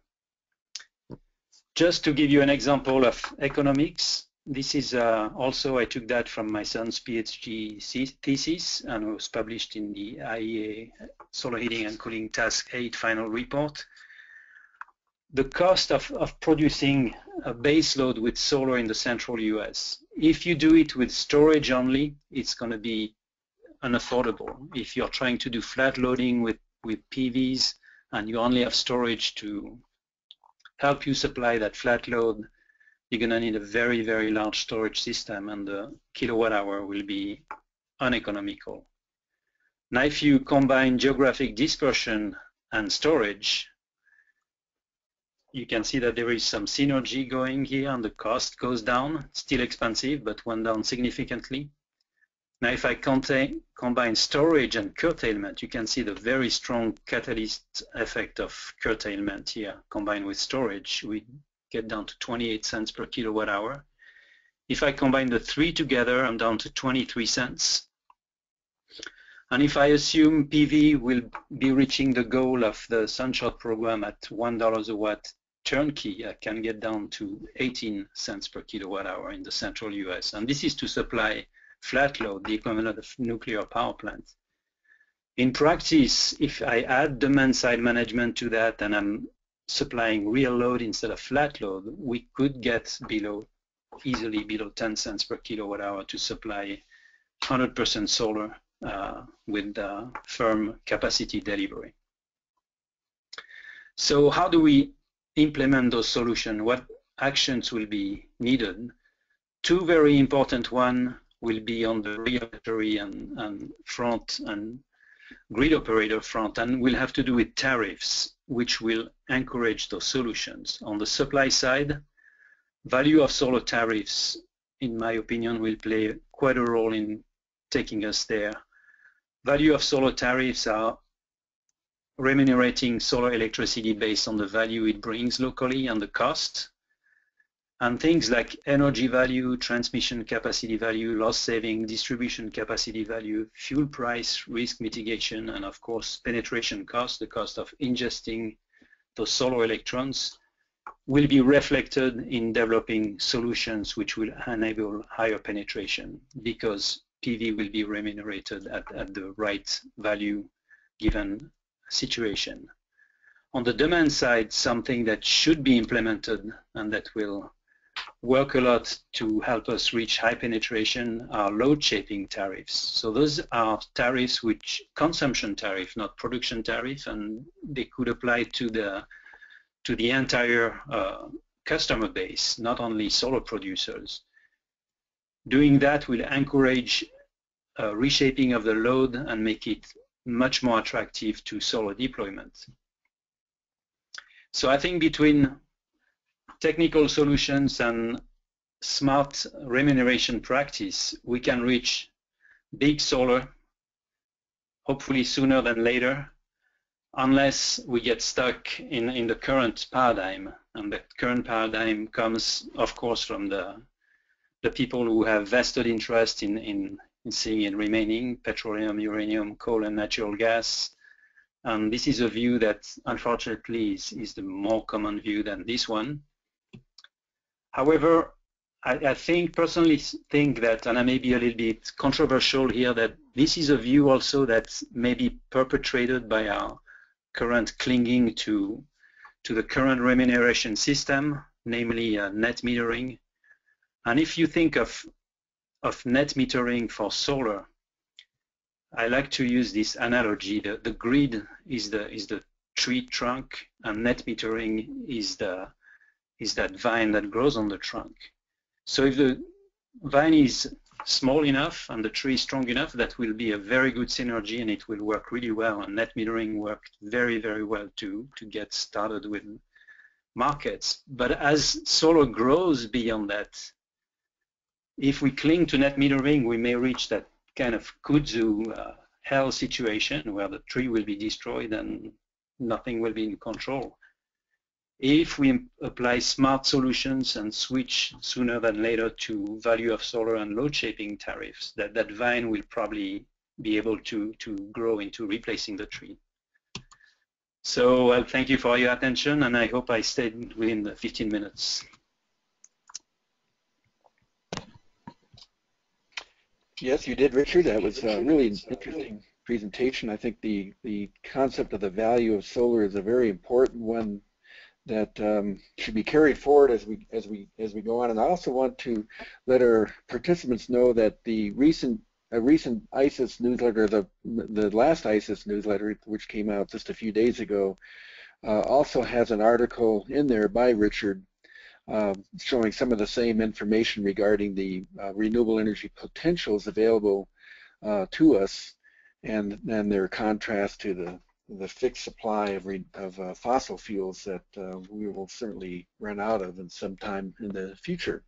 Just to give you an example of economics, this is also, I took that from my son's PhD thesis, and it was published in the IEA Solar Heating and Cooling Task 8 final report. The cost of producing a base load with solar in the central US, if you do it with storage only, it's going to be unaffordable. If you're trying to do flat loading with PVs and you only have storage to help you supply that flat load, you're going to need a very, very large storage system, and the kilowatt hour will be uneconomical. Now, if you combine geographic dispersion and storage, you can see that there is some synergy going here, and the cost goes down. Still expensive, but went down significantly. Now, if I combine storage and curtailment, you can see the very strong catalyst effect of curtailment here. Combined with storage, we get down to 28 cents per kilowatt hour. If I combine the three together, I'm down to 23 cents. And if I assume PV will be reaching the goal of the Sunshot program at $1 a watt turnkey, I can get down to 18 cents per kilowatt hour in the central US. And this is to supply flat load, the equivalent of nuclear power plants. In practice, if I add demand side management to that and I'm supplying real load instead of flat load, we could get easily below 10 cents per kilowatt hour to supply 100% solar with firm capacity delivery. So how do we implement those solutions? What actions will be needed? Two very important ones will be on the regulatory and front and grid operator front, and will have to do with tariffs, which will encourage those solutions. On the supply side, value of solar tariffs, in my opinion, will play quite a role in taking us there. Value of solar tariffs are remunerating solar electricity based on the value it brings locally and the cost. And things like energy value, transmission capacity value, loss saving, distribution capacity value, fuel price, risk mitigation, and of course, penetration cost, the cost of ingesting those solar electrons, will be reflected in developing solutions which will enable higher penetration because PV will be remunerated at the right value given situation. On the demand side, something that should be implemented and that will work a lot to help us reach high penetration are load shaping tariffs. So those are tariffs which consumption tariff, not production tariff, and they could apply to the entire customer base, not only solar producers. Doing that will encourage reshaping of the load and make it much more attractive to solar deployment. So I think between technical solutions and smart remuneration practice, we can reach big solar, hopefully sooner than later, unless we get stuck in the current paradigm. And the current paradigm comes, of course, from the people who have vested interest in seeing it remaining, petroleum, uranium, coal, and natural gas. And this is a view that, unfortunately, is the more common view than this one. However, I personally think that, and I may be a little bit controversial here, that this is a view also that may be perpetrated by our current clinging to the current remuneration system, namely net metering. And if you think of net metering for solar, I like to use this analogy. The grid is the tree trunk, and net metering is that vine that grows on the trunk. So if the vine is small enough and the tree is strong enough, that will be a very good synergy and it will work really well. And net metering worked very, very well to get started with markets. But as solar grows beyond that, if we cling to net metering, we may reach that kind of kudzu hell situation where the tree will be destroyed and nothing will be in control. If we apply smart solutions and switch sooner than later to value of solar and load shaping tariffs, that vine will probably be able to grow into replacing the tree. So well, thank you for your attention, and I hope I stayed within the 15 minutes. Yes, you did, Richard. That was a really interesting presentation. I think the concept of the value of solar is a very important one that should be carried forward as we go on. And I also want to let our participants know that a recent ICIS newsletter, the last ICIS newsletter, which came out just a few days ago, also has an article in there by Richard showing some of the same information regarding the renewable energy potentials available to us and their contrast to the fixed supply of fossil fuels that we will certainly run out of in some time in the future.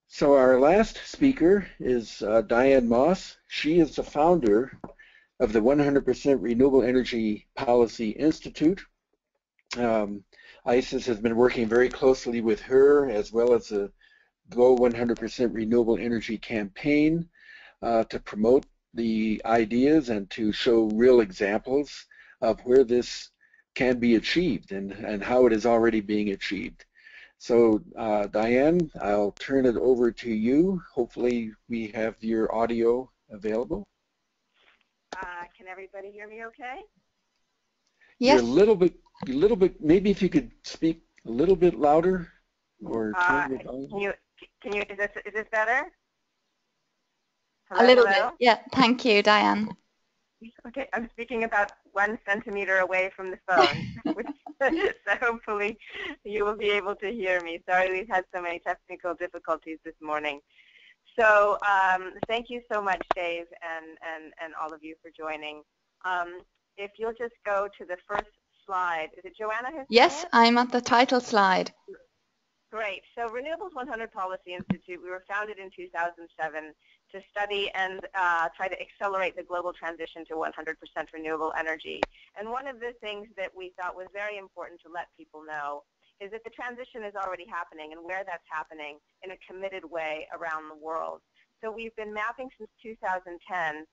So our last speaker is Diane Moss. She is the founder of the 100% Renewable Energy Policy Institute. ICIS has been working very closely with her as well as the Go 100% Renewable Energy campaign to promote the ideas and to show real examples of where this can be achieved and how it is already being achieved. So Diane, I'll turn it over to you. Hopefully we have your audio available. Can everybody hear me okay? Yes. You're a little bit, maybe if you could speak a little bit louder or turn your volume. Is this better? Hello, a little bit, yeah. Thank you, Diane. Okay, I'm speaking about 1 centimeter away from the phone, so hopefully you will be able to hear me. Sorry, we've had so many technical difficulties this morning. So thank you so much, Dave, and all of you for joining. If you'll just go to the first slide. Is it Joanna who's Yes, I'm at the title slide. Great. So Renewables 100 Policy Institute, we were founded in 2007 to study and try to accelerate the global transition to 100% renewable energy. And one of the things that we thought was very important to let people know is that the transition is already happening and where that's happening in a committed way around the world. So we've been mapping since 2010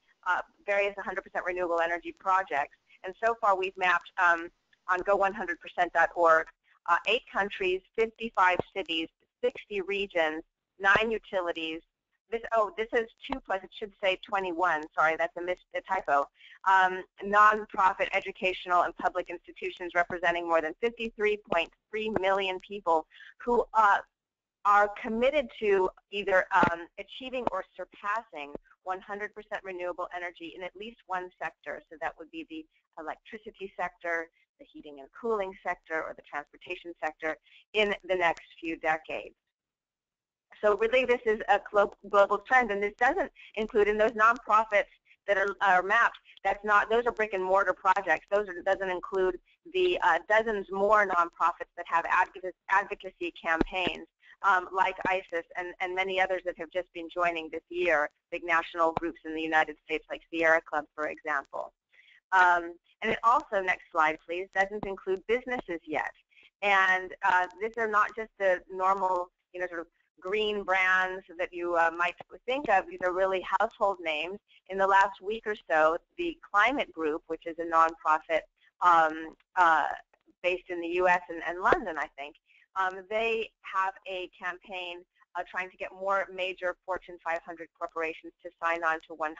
various 100% renewable energy projects, and so far we've mapped on go100%.org 8 countries, 55 cities, 60 regions, 9 utilities. This is 2 plus, it should say 21, sorry, that's a typo. Non-profit educational and public institutions representing more than 53.3 million people who are committed to either achieving or surpassing 100% renewable energy in at least one sector. So that would be the electricity sector, the heating and cooling sector, or the transportation sector in the next few decades. So really this is a global trend, and this doesn't include in those nonprofits that are mapped. That's not; those are brick and mortar projects. Doesn't include the dozens more nonprofits that have advocacy campaigns like ISIS and many others that have just been joining this year. Big national groups in the United States, like Sierra Club, for example. And it also, next slide, please, doesn't include businesses yet. And these are not just the normal, sort of green brands that you might think of. These are really household names. In the last week or so, the Climate Group, which is a nonprofit based in the U.S. and London, I think, they have a campaign trying to get more major Fortune 500 corporations to sign on to 100%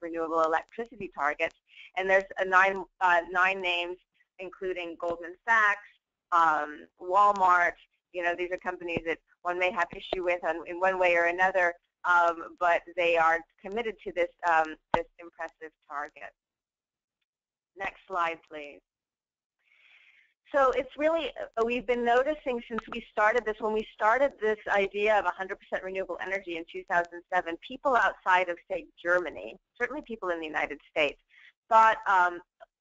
renewable electricity targets. And there's nine names, including Goldman Sachs, Walmart. These are companies that one may have issue with in one way or another, but they are committed to this impressive target. Next slide, please. So it's really, we've been noticing since we started this, when we started this idea of 100% renewable energy in 2007, people outside of, say, Germany, certainly people in the United States, thought,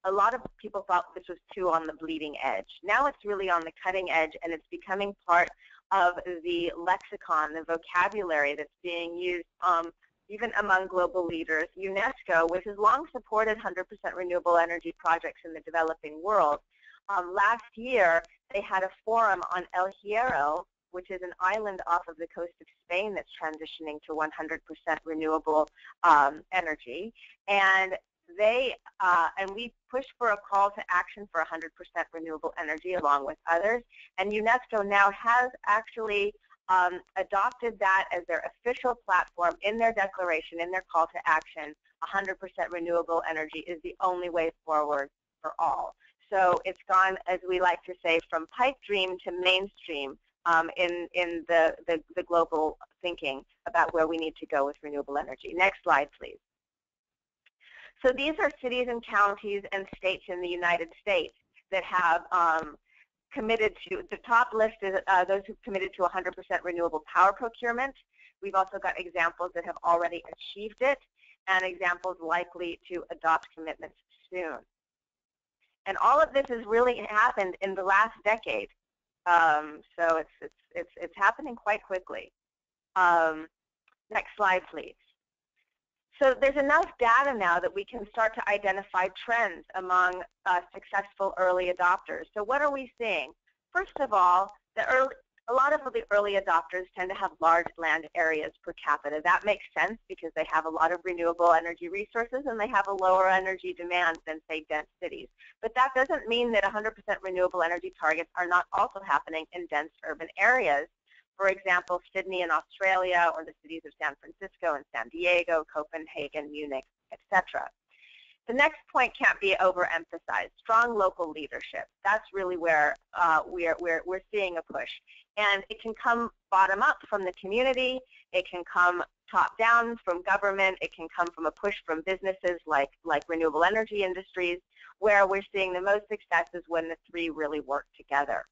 a lot of people thought this was too on the bleeding edge. Now it's really on the cutting edge, and it's becoming part of the lexicon, the vocabulary that's being used even among global leaders. UNESCO, which has long supported 100% renewable energy projects in the developing world, last year they had a forum on El Hierro, which is an island off of the coast of Spain that's transitioning to 100% renewable energy. And we pushed for a call to action for 100% renewable energy along with others. And UNESCO now has actually adopted that as their official platform in their declaration, in their call to action. 100% renewable energy is the only way forward for all. So it's gone, as we like to say, from pipe dream to mainstream in the global thinking about where we need to go with renewable energy. Next slide, please. So these are cities and counties and states in the United States that have committed to, the top list is those who've committed to 100% renewable power procurement. We've also got examples that have already achieved it and examples likely to adopt commitments soon. And all of this has really happened in the last decade. So it's happening quite quickly. Next slide, please. So there's enough data now that we can start to identify trends among successful early adopters. So what are we seeing? First of all, a lot of the early adopters tend to have large land areas per capita. That makes sense because they have a lot of renewable energy resources and they have a lower energy demand than, say, dense cities. But that doesn't mean that 100% renewable energy targets are not also happening in dense urban areas. For example, Sydney in Australia, or the cities of San Francisco and San Diego, Copenhagen, Munich, etc. The next point can't be overemphasized. Strong local leadership. That's really where we're seeing a push. And it can come bottom up from the community. It can come top down from government. It can come from a push from businesses like renewable energy industries, where we're seeing the most success is when the three really work together.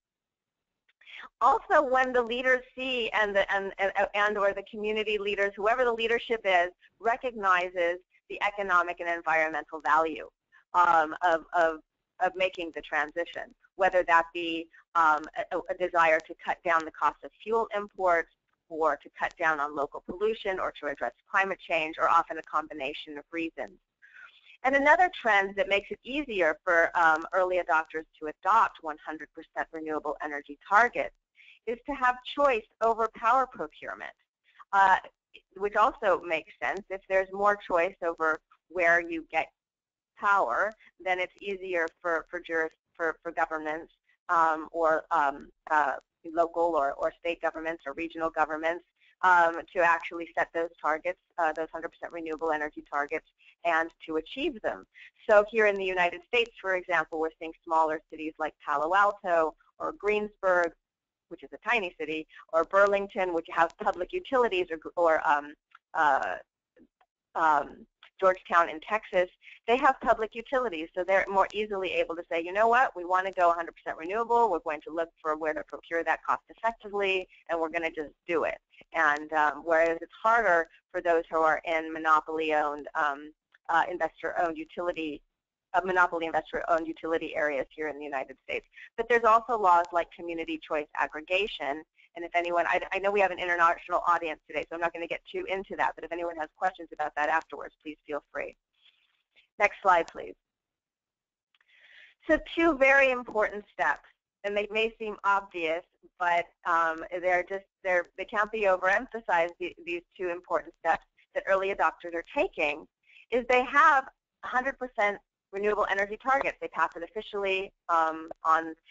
Also, when the leaders see and or the community leaders, whoever the leadership is, recognizes the economic and environmental value of making the transition, whether that be a desire to cut down the cost of fuel imports, to cut down on local pollution or to address climate change, or often a combination of reasons. And another trend that makes it easier for early adopters to adopt 100% renewable energy targets is to have choice over power procurement, which also makes sense. If there's more choice over where you get power, then it's easier for governments or local or state governments or regional governments to actually set those targets, those 100% renewable energy targets, and to achieve them. So here in the United States, for example, we're seeing smaller cities like Palo Alto or Greensburg, which is a tiny city, or Burlington, which have public utilities, or Georgetown in Texas, they have public utilities, so they're more easily able to say, you know what, we want to go 100% renewable, we're going to look for where to procure that cost effectively, and we're going to just do it. And whereas it's harder for those who are in monopoly-owned, investor-owned utility, monopoly investor-owned utility areas here in the United States. But there's also laws like community choice aggregation. And if anyone, I know we have an international audience today, so I'm not going to get too into that, but if anyone has questions about that afterwards, please feel free. Next slide, please. So two very important steps, and they may seem obvious, but they can't be overemphasized, these two important steps that early adopters are taking, is they have 100% renewable energy targets. They pass it officially on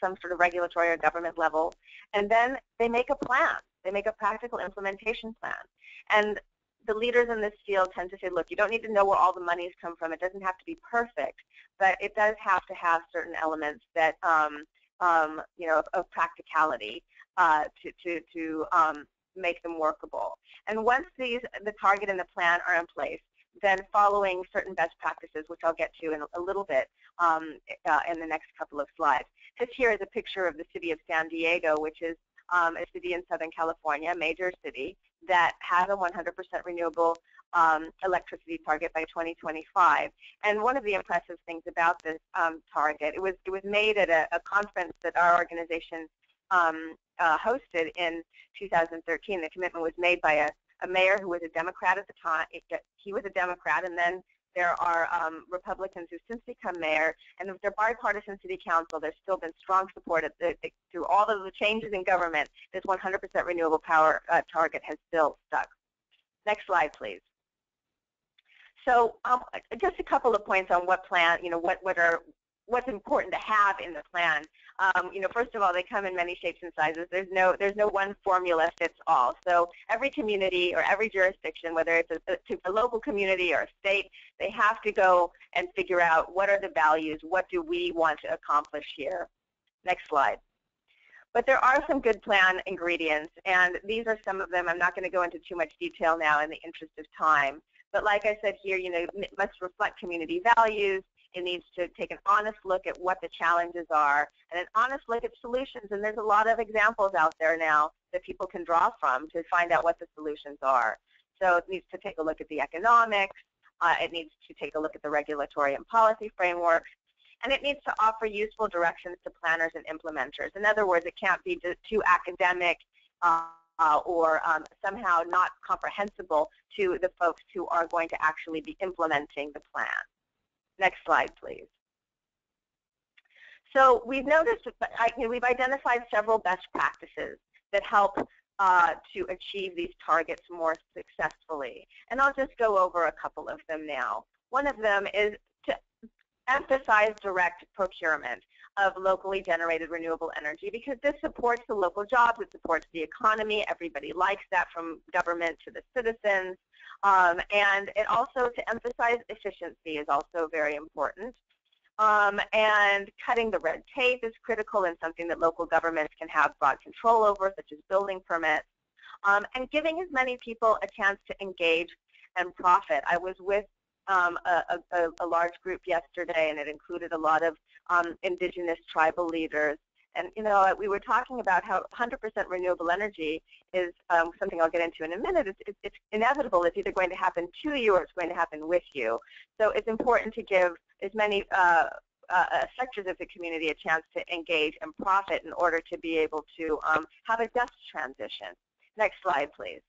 some sort of regulatory or government level, and then they make a plan. They make a practical implementation plan. And the leaders in this field tend to say, look, you don't need to know where all the monies come from. It doesn't have to be perfect, but it does have to have certain elements that, you know, of practicality to make them workable. And once the target and the plan are in place, then following certain best practices, which I'll get to in a little bit in the next couple of slides. This here is a picture of the city of San Diego, which is a city in Southern California, a major city, that has a 100% renewable electricity target by 2025. And one of the impressive things about this target, it was made at a conference that our organization hosted in 2013. The commitment was made by a mayor who was a Democrat at the time. He was a Democrat, and then there are Republicans who've since become mayor, and with their bipartisan city council, there's still been strong support through all of the changes in government. This 100% renewable power target has still stuck. Next slide, please. So just a couple of points on what plan, you know, what's important to have in the plan. You know, first of all, they come in many shapes and sizes. There's no one formula fits all. So every community or every jurisdiction, whether it's a local community or a state, they have to go and figure out what are the values, what do we want to accomplish here. Next slide. But there are some good plan ingredients, and these are some of them. I'm not going to go into too much detail now in the interest of time. But like I said here, you know, it must reflect community values. It needs to take an honest look at what the challenges are and an honest look at solutions. And there's a lot of examples out there now that people can draw from to find out what the solutions are. So it needs to take a look at the economics. It needs to take a look at the regulatory and policy frameworks. And it needs to offer useful directions to planners and implementers. In other words, it can't be too academic or somehow not comprehensible to the folks who are going to actually be implementing the plan. Next slide, please. So we've noticed, we've identified several best practices that help to achieve these targets more successfully. And I'll just go over a couple of them now. One of them is to emphasize direct procurement of locally generated renewable energy, because this supports the local jobs, it supports the economy, everybody likes that, from government to the citizens. And it also, to emphasize efficiency, is also very important. And cutting the red tape is critical and something that local governments can have broad control over, such as building permits. And giving as many people a chance to engage and profit. I was with a large group yesterday, and it included a lot of indigenous tribal leaders. And, you know, we were talking about how 100% renewable energy is something I'll get into in a minute. It's inevitable. It's either going to happen to you or it's going to happen with you. So it's important to give as many sectors of the community a chance to engage and profit in order to be able to have a just transition. Next slide, please.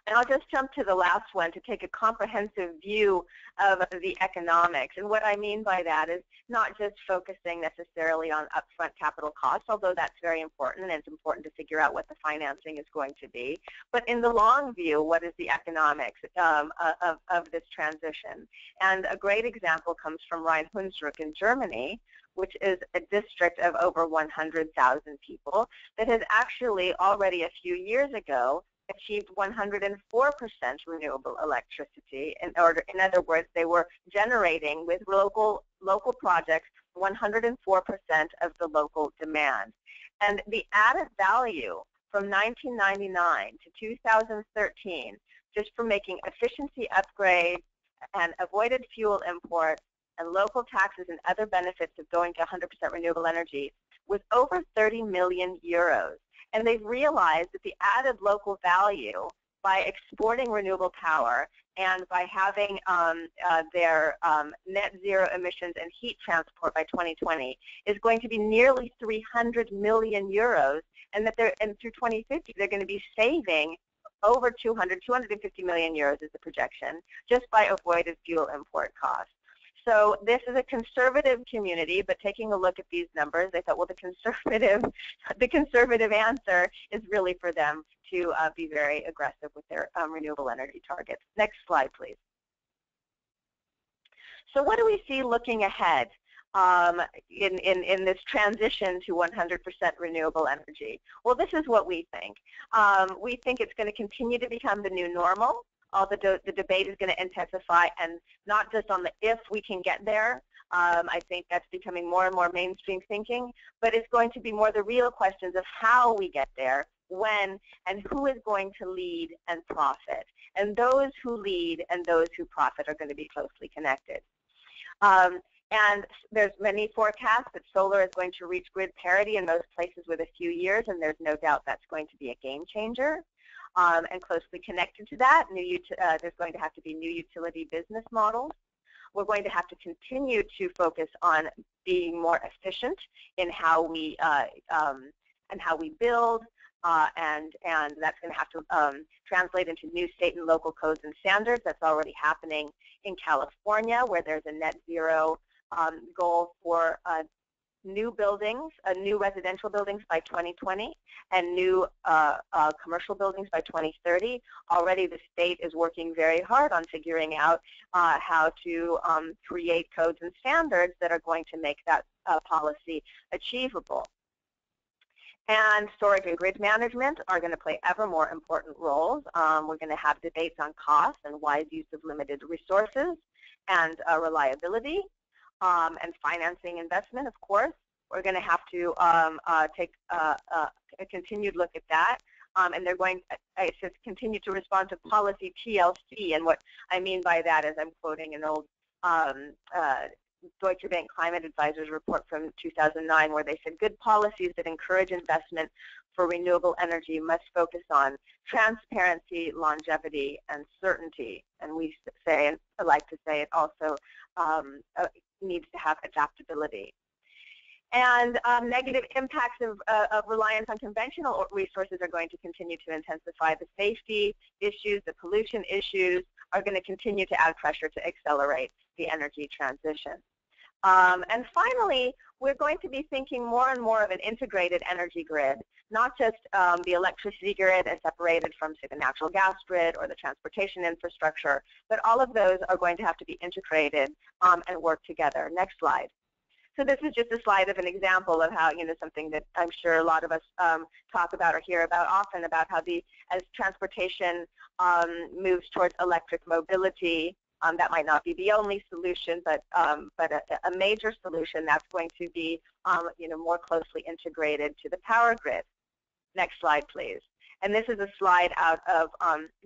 And I'll just jump to the last one to take a comprehensive view of the economics. And what I mean by that is not just focusing necessarily on upfront capital costs, although that's very important, and it's important to figure out what the financing is going to be. But in the long view, what is the economics of this transition? And a great example comes from Rhein-Hunsrück in Germany, which is a district of over 100,000 people that has actually already a few years ago achieved 104% renewable electricity. In other words, they were generating with local projects 104% of the local demand. And the added value from 1999 to 2013, just for making efficiency upgrades and avoided fuel imports and local taxes and other benefits of going to 100% renewable energy, was over 30 million euros. And they've realized that the added local value by exporting renewable power and by having their net zero emissions and heat transport by 2020 is going to be nearly 300 million euros, and that through 2050 they're going to be saving over 250 million euros is the projection, just by avoided fuel import costs. So this is a conservative community, but taking a look at these numbers, they thought, well, the conservative answer is really for them to be very aggressive with their renewable energy targets. Next slide, please. So what do we see looking ahead in this transition to 100% renewable energy? Well, this is what we think. We think it's going to continue to become the new normal. The debate is going to intensify, and not just on the if we can get there. I think that's becoming more and more mainstream thinking, but it's going to be more the real questions of how we get there, when, and who is going to lead and profit. And those who lead and those who profit are going to be closely connected. And there's many forecasts that solar is going to reach grid parity in most places with a few years, and there's no doubt that's going to be a game changer. And closely connected to that, there's going to have to be new utility business models. We're going to have to continue to focus on being more efficient in how we build, and that's going to have to translate into new state and local codes and standards. That's already happening in California, where there's a net zero goal for new buildings, new residential buildings by 2020, and new commercial buildings by 2030. Already the state is working very hard on figuring out how to create codes and standards that are going to make that policy achievable. And storage and grid management are going to play ever more important roles. We're going to have debates on cost and wise use of limited resources and reliability. And financing investment, of course. We're going to have to take a continued look at that. And they're going to continue to respond to policy TLC. And what I mean by that is, I'm quoting an old Deutsche Bank Climate Advisors report from 2009, where they said good policies that encourage investment for renewable energy must focus on transparency, longevity, and certainty. And we say, and I like to say, it also needs to have adaptability. And negative impacts of reliance on conventional resources are going to continue to intensify. The safety issues, the pollution issues are going to continue to add pressure to accelerate the energy transition. And finally, we're going to be thinking more and more of an integrated energy grid, not just the electricity grid as separated from, say, the natural gas grid or the transportation infrastructure, but all of those are going to have to be integrated and work together. Next slide. So this is just a slide of an example of how, something that I'm sure a lot of us talk about or hear about often, about how as transportation moves towards electric mobility, that might not be the only solution, but a major solution that's going to be more closely integrated to the power grid. Next slide, please. And this is a slide out of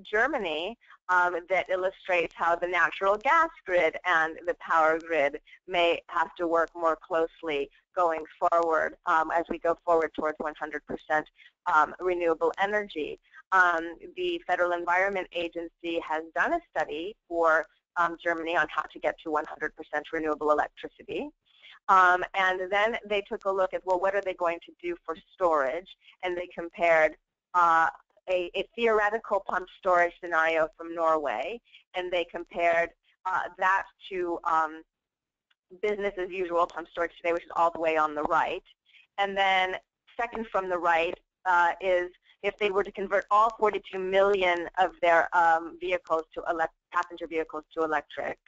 Germany that illustrates how the natural gas grid and the power grid may have to work more closely going forward as we go forward towards 100% renewable energy. The Federal Environment Agency has done a study for Germany on how to get to 100% renewable electricity. And then they took a look at, well, what are they going to do for storage? And they compared a theoretical pumped storage scenario from Norway, and they compared that to business as usual pumped storage today, which is all the way on the right. And then second from the right is if they were to convert all 42 million of their vehicles to passenger vehicles to electric,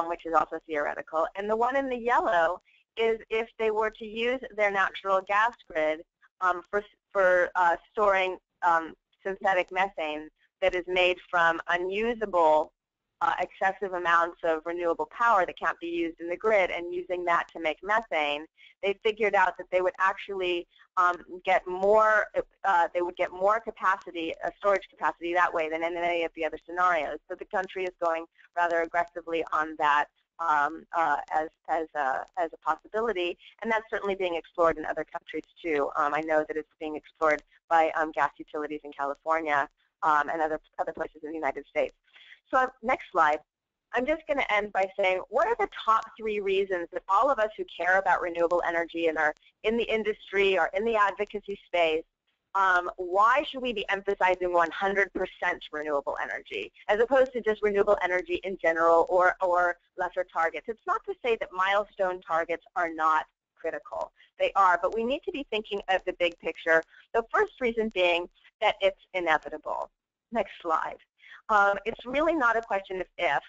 which is also theoretical. And the one in the yellow is if they were to use their natural gas grid for storing synthetic methane that is made from unusable excessive amounts of renewable power that can't be used in the grid, and using that to make methane, they figured out that they would actually get more. They would get more capacity, storage capacity, that way than in any of the other scenarios. So the country is going rather aggressively on that as a possibility, and that's certainly being explored in other countries too. I know that it's being explored by gas utilities in California and other places in the United States. So next slide. I'm just going to end by saying, what are the top 3 reasons that all of us who care about renewable energy and are in the industry or in the advocacy space, why should we be emphasizing 100% renewable energy as opposed to just renewable energy in general or lesser targets? It's not to say that milestone targets are not critical. They are, but we need to be thinking of the big picture. The first reason being that it's inevitable. Next slide. It's really not a question of if,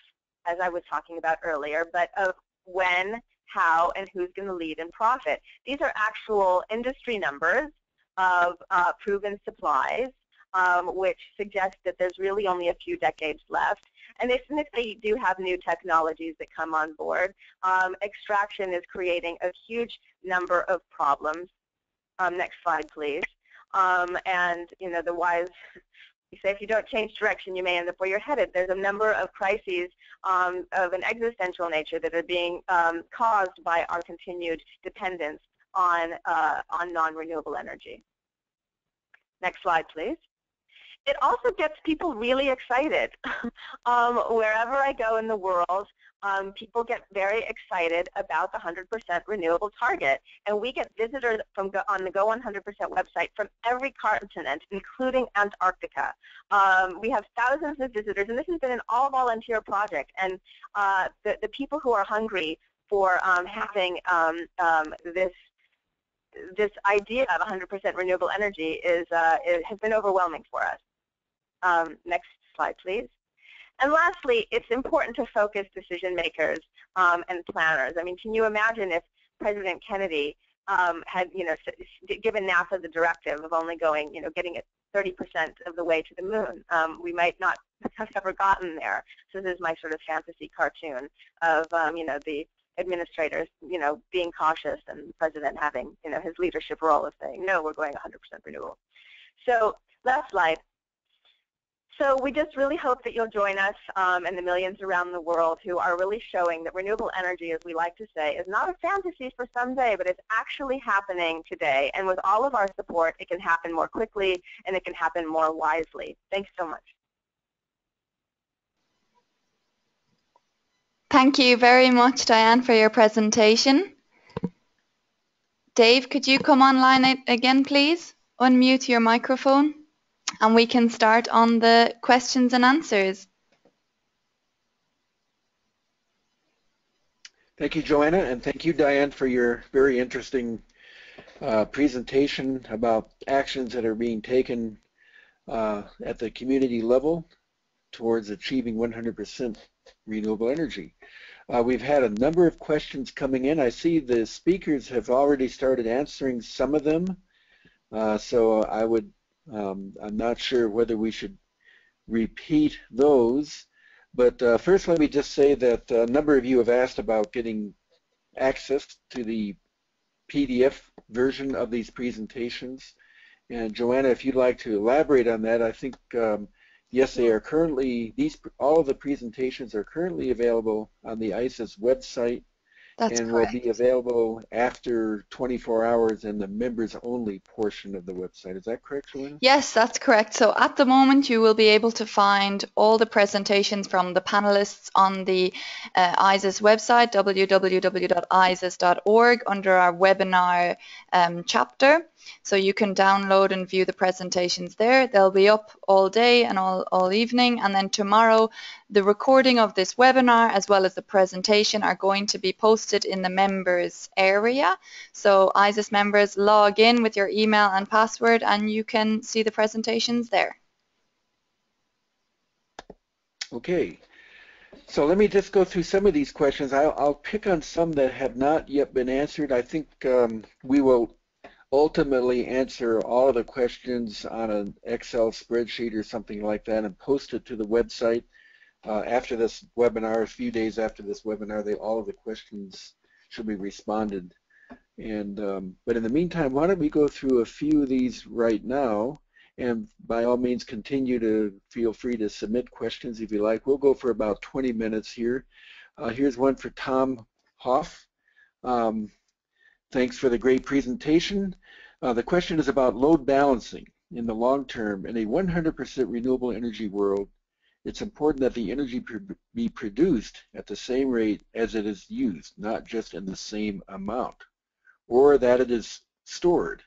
as I was talking about earlier, but of when, how, and who's going to lead in profit. These are actual industry numbers of proven supplies, which suggest that there's really only a few decades left. And even if they do have new technologies that come on board, extraction is creating a huge number of problems. Next slide, please. And you know, the wise say if you don't change direction, you may end up where you're headed. There's a number of crises of an existential nature that are being caused by our continued dependence on non-renewable energy. Next slide, please. It also gets people really excited. Wherever I go in the world, people get very excited about the 100% renewable target. And we get visitors from on the Go 100% website from every continent, including Antarctica. We have thousands of visitors, and this has been an all-volunteer project. And the people who are hungry for having this idea of 100% renewable energy has been overwhelming for us. Next slide, please. And lastly, it's important to focus decision makers and planners. I mean, can you imagine if President Kennedy had, given NASA the directive of only going, getting it 30% of the way to the moon? We might not have ever gotten there. So this is my sort of fantasy cartoon of, the administrators, being cautious, and the president having, his leadership role of saying, no, we're going 100% renewable. So last slide. So we just really hope that you'll join us and the millions around the world who are really showing that renewable energy, as we like to say, is not a fantasy for someday, but it's actually happening today. And with all of our support, it can happen more quickly and it can happen more wisely. Thanks so much. Thank you very much, Diane, for your presentation. Dave, could you come online again, please? Unmute your microphone, and we can start on the questions and answers. Thank you, Joanna, and thank you, Diane, for your very interesting presentation about actions that are being taken at the community level towards achieving 100% renewable energy. We've had a number of questions coming in. I see the speakers have already started answering some of them, so I would I'm not sure whether we should repeat those, but first let me just say that a number of you have asked about getting access to the PDF version of these presentations. And Joanna, if you'd like to elaborate on that, I think yes, they are currently, all of the presentations are currently available on the ICES website, That's and correct. will be available after 24 hours in the members-only portion of the website. Is that correct, Joanna? Yes, that's correct. So at the moment, you will be able to find all the presentations from the panelists on the ISIS website, www.isis.org, under our webinar chapter. So you can download and view the presentations there. They'll be up all day and all evening. And then tomorrow, the recording of this webinar as well as the presentation are going to be posted in the members area. So ISIS members, log in with your email and password and you can see the presentations there. Okay. So let me just go through some of these questions. I'll pick on some that have not yet been answered. I think we will ultimately answer all of the questions on an Excel spreadsheet or something like that and post it to the website after this webinar. A few days after this webinar, all of the questions should be responded. And but in the meantime, why don't we go through a few of these right now, and by all means continue to feel free to submit questions if you like. We'll go for about 20 minutes here. Here's one for Tom Hoff. Thanks for the great presentation. The question is about load balancing in the long term. In a 100% renewable energy world, it's important that the energy be produced at the same rate as it is used, not just in the same amount, or that it is stored.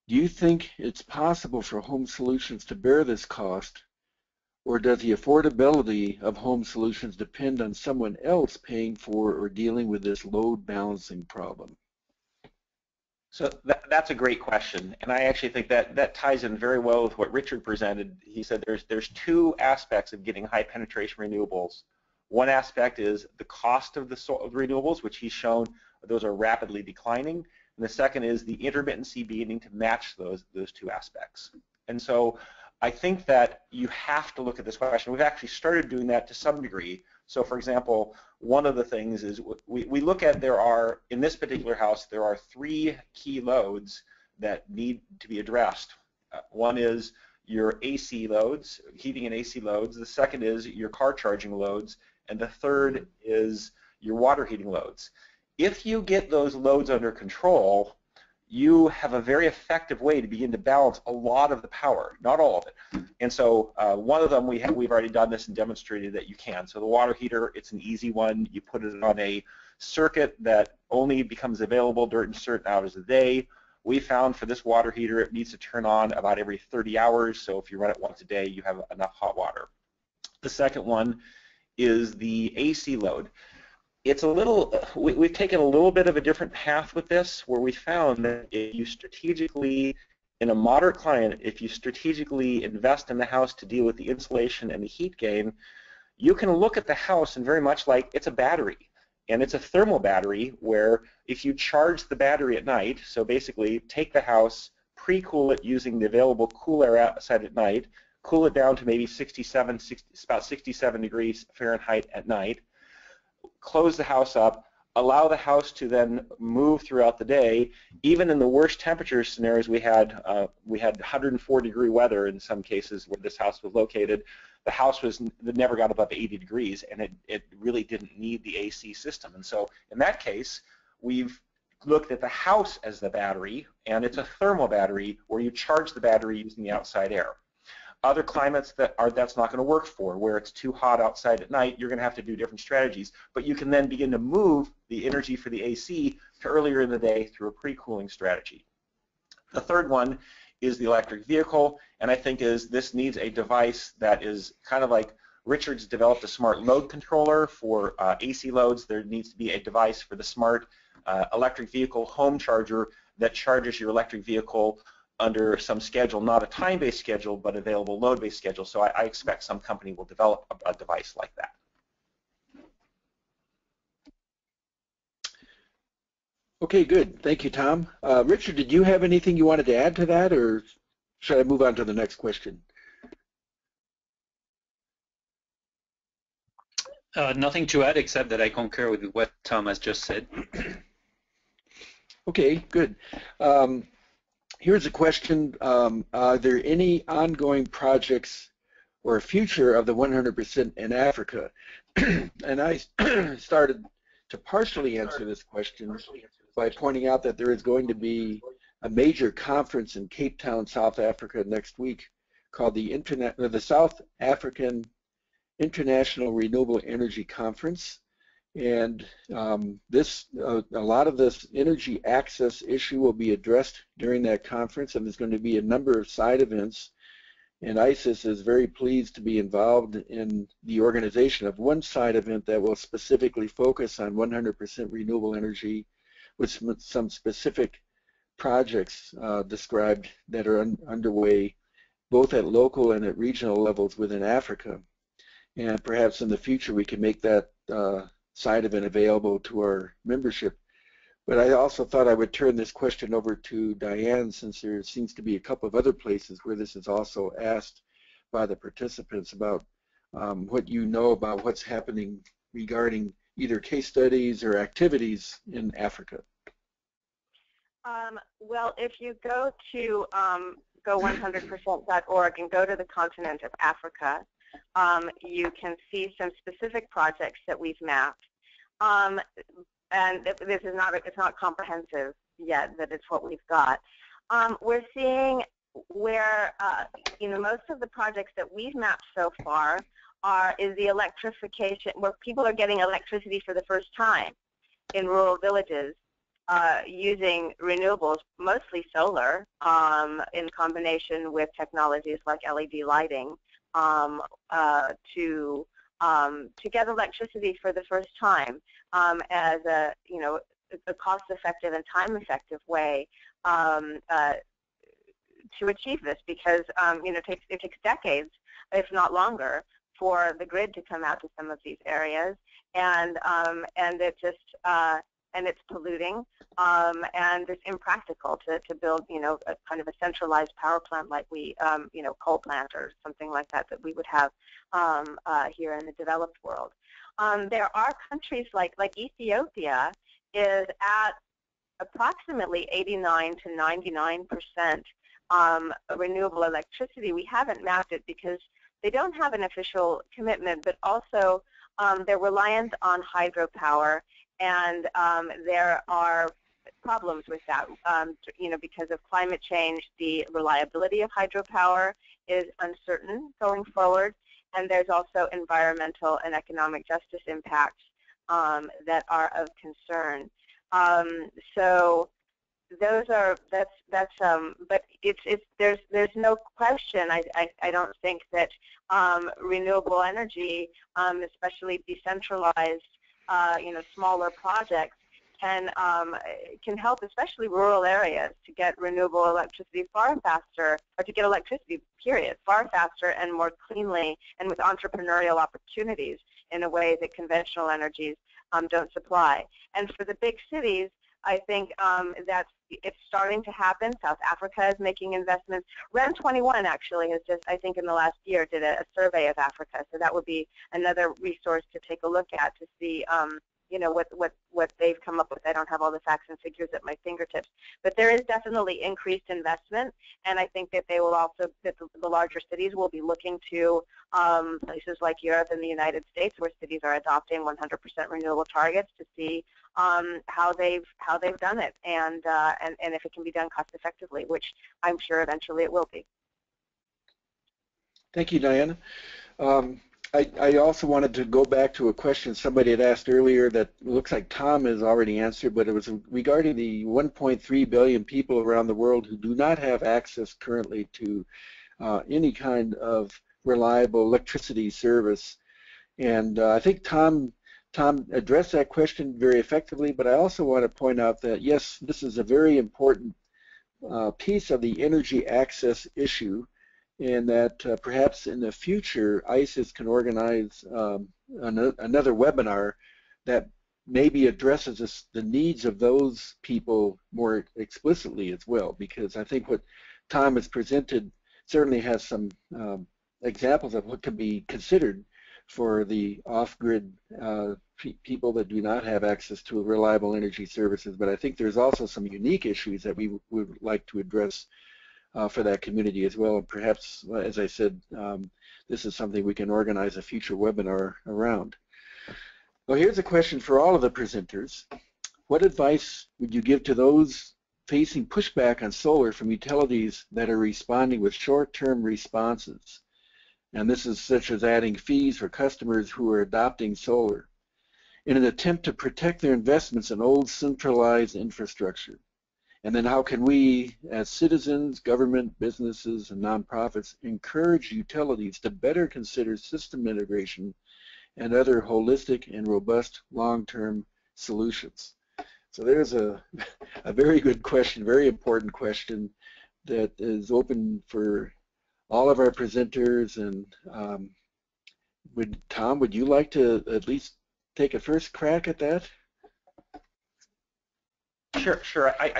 Do you think it's possible for home solutions to bear this cost, or does the affordability of home solutions depend on someone else paying for or dealing with this load balancing problem? So that's a great question, and I actually think that ties in very well with what Richard presented. He said there's two aspects of getting high penetration renewables. One aspect is the cost of the renewables, which he's shown those are rapidly declining, and the second is the intermittency beginning to match those two aspects. And so I think that you have to look at this question. We've actually started doing that to some degree. So for example, one of the things is we look at in this particular house, there are 3 key loads that need to be addressed. One is your AC loads, heating and AC loads. The second is your car charging loads. And the third is your water heating loads. If you get those loads under control, you have a very effective way to begin to balance a lot of the power, not all of it. And so one of them, we've already done this and demonstrated that you can. So the water heater, it's an easy one. You put it on a circuit that only becomes available during certain hours of the day. We found for this water heater, it needs to turn on about every 30 hours. So if you run it once a day, you have enough hot water. The second one is the AC load. It's a little, we've taken a little bit of a different path with this, where we found that if you strategically, in a moderate climate, if you strategically invest in the house to deal with the insulation and the heat gain, you can look at the house and very much like it's a battery. And it's a thermal battery where if you charge the battery at night, so basically take the house, pre-cool it using the available cool air outside at night, cool it down to maybe about 67 degrees Fahrenheit at night, close the house up, allow the house to then move throughout the day. Even in the worst temperature scenarios we had 104-degree weather in some cases where this house was located. The house never got above 80 degrees, and it really didn't need the AC system. And so in that case, we've looked at the house as the battery, and it's a thermal battery where you charge the battery using the outside air. Other climates that's not going to work for, where it's too hot outside at night, you're going to have to do different strategies. But you can then begin to move the energy for the AC to earlier in the day through a pre-cooling strategy. The third one is the electric vehicle, and I think this needs a device that is kind of like Richard's developed a smart load controller for AC loads. There needs to be a device for the smart electric vehicle home charger that charges your electric vehicle under some schedule, not a time-based schedule, but available load-based schedule. So I expect some company will develop a device like that. Okay, good. Thank you, Tom. Richard, did you have anything you wanted to add to that, or should I move on to the next question? Nothing to add except that I concur with what Tom has just said. Okay, good. Here's a question. Are there any ongoing projects or future of the 100% in Africa? And I started to partially answer this question by pointing out that there is going to be a major conference in Cape Town, South Africa next week called the South African International Renewable Energy Conference. And a lot of this energy access issue will be addressed during that conference, and there's going to be a number of side events. And ICES is very pleased to be involved in the organization of one side event that will specifically focus on 100% renewable energy with some specific projects described that are underway both at local and at regional levels within Africa. And perhaps in the future we can make that side event available to our membership. But I also thought I would turn this question over to Diane, since there seems to be a couple of other places where this is also asked by the participants about what you know about what's happening regarding either case studies or activities in Africa. Well, if you go to go100%.org and go to the continent of Africa, you can see some specific projects that we've mapped. And this is not, it's not comprehensive yet, but it's what we've got. We're seeing where, most of the projects that we've mapped so far is the electrification, where people are getting electricity for the first time in rural villages using renewables, mostly solar, in combination with technologies like LED lighting, to get electricity for the first time as a cost-effective and time-effective way to achieve this, because it takes decades, if not longer, for the grid to come out to some of these areas, and it's polluting, and it's impractical to build, a kind of a centralized power plant like we, coal plant or something like that we would have here in the developed world. There are countries like Ethiopia is at approximately 89 to 99% renewable electricity. We haven't mapped it because they don't have an official commitment, but also they're reliant on hydropower. And there are problems with that, because of climate change. The reliability of hydropower is uncertain going forward, and there's also environmental and economic justice impacts that are of concern. So those are but there's no question. I don't think that renewable energy, especially decentralized, smaller projects can help, especially rural areas, to get renewable electricity far faster, or to get electricity, period, far faster and more cleanly, and with entrepreneurial opportunities in a way that conventional energies don't supply. And for the big cities, I think it's starting to happen. South Africa is making investments. REN 21 actually has just, I think in the last year, did a survey of Africa. So that would be another resource to take a look at to see what they've come up with. I don't have all the facts and figures at my fingertips, but there is definitely increased investment, and I think that they will also, that the larger cities will be looking to places like Europe and the United States, where cities are adopting 100% renewable targets, to see how they've done it, and if it can be done cost effectively, which I'm sure eventually it will be. Thank you, Diana. I also wanted to go back to a question somebody had asked earlier that looks like Tom has already answered, but it was regarding the 1.3 billion people around the world who do not have access currently to any kind of reliable electricity service. And I think Tom addressed that question very effectively, but I also want to point out that, yes, this is a very important piece of the energy access issue, and that perhaps in the future ICES can organize another webinar that maybe addresses the needs of those people more explicitly as well, because I think what Tom has presented certainly has some examples of what can be considered for the off-grid people that do not have access to reliable energy services. But I think there's also some unique issues that we would like to address for that community as well. And perhaps, as I said, this is something we can organize a future webinar around. Well, here's a question for all of the presenters. What advice would you give to those facing pushback on solar from utilities that are responding with short-term responses? And this is such as adding fees for customers who are adopting solar in an attempt to protect their investments in old centralized infrastructure. And then how can we, as citizens, government, businesses, and nonprofits, encourage utilities to better consider system integration and other holistic and robust long-term solutions? So there's a very good question, very important question that is open for all of our presenters. And Tom, would you like to at least take a first crack at that? Sure.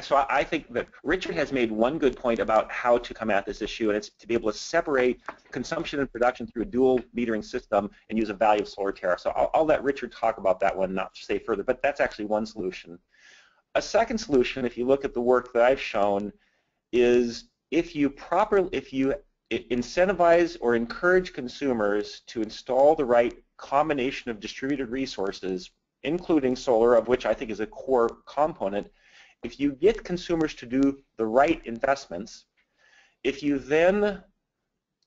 So I think that Richard has made one good point about how to come at this issue, and it's to be able to separate consumption and production through a dual metering system and use a value of solar tariff. So I'll let Richard talk about that one, not say further, but that's actually one solution. A second solution, if you look at the work that I've shown, is if you incentivize or encourage consumers to install the right combination of distributed resources, including solar, of which I think is a core component. If you get consumers to do the right investments, if you then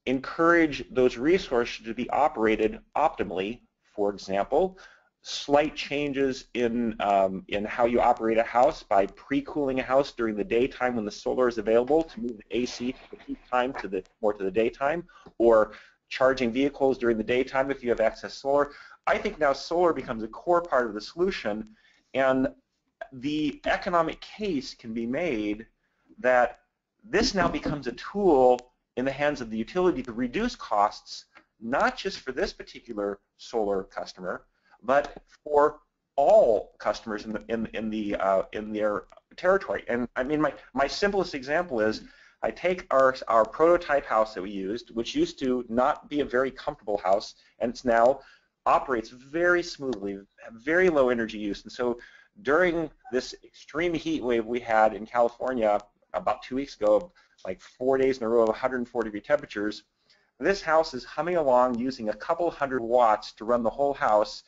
encourage those resources to be operated optimally, for example, slight changes in how you operate a house by pre-cooling a house during the daytime when the solar is available to move the AC from the peak time to more to the daytime, or charging vehicles during the daytime if you have excess solar. I think now solar becomes a core part of the solution, and the economic case can be made that this now becomes a tool in the hands of the utility to reduce costs, not just for this particular solar customer, but for all customers in their territory. And I mean, my simplest example is I take our prototype house that we used, which used to not be a very comfortable house, and it's now operates very smoothly, very low energy use. And so during this extreme heat wave we had in California about 2 weeks ago, like 4 days in a row of 140-degree temperatures, this house is humming along using a couple hundred watts to run the whole house,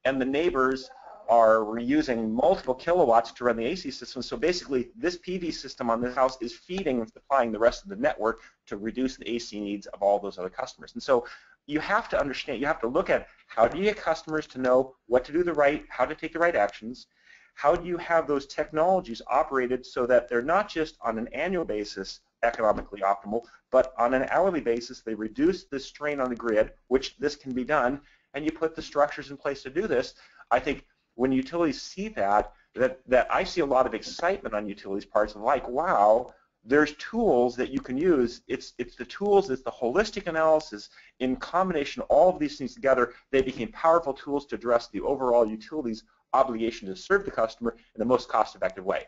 and the neighbors are using multiple kilowatts to run the AC system. So basically, this PV system on this house is feeding and supplying the rest of the network to reduce the AC needs of all those other customers. And so you have to understand, you have to look at how do you get customers to know what to do how to take the right actions. How do you have those technologies operated so that they're not just on an annual basis economically optimal, but on an hourly basis they reduce the strain on the grid, which this can be done, and you put the structures in place to do this. I think when utilities see that I see a lot of excitement on utilities' parts of like, wow, there's tools that you can use. It's the tools, it's the holistic analysis in combination of all of these things together. They became powerful tools to address the overall utilities' obligation to serve the customer in the most cost-effective way.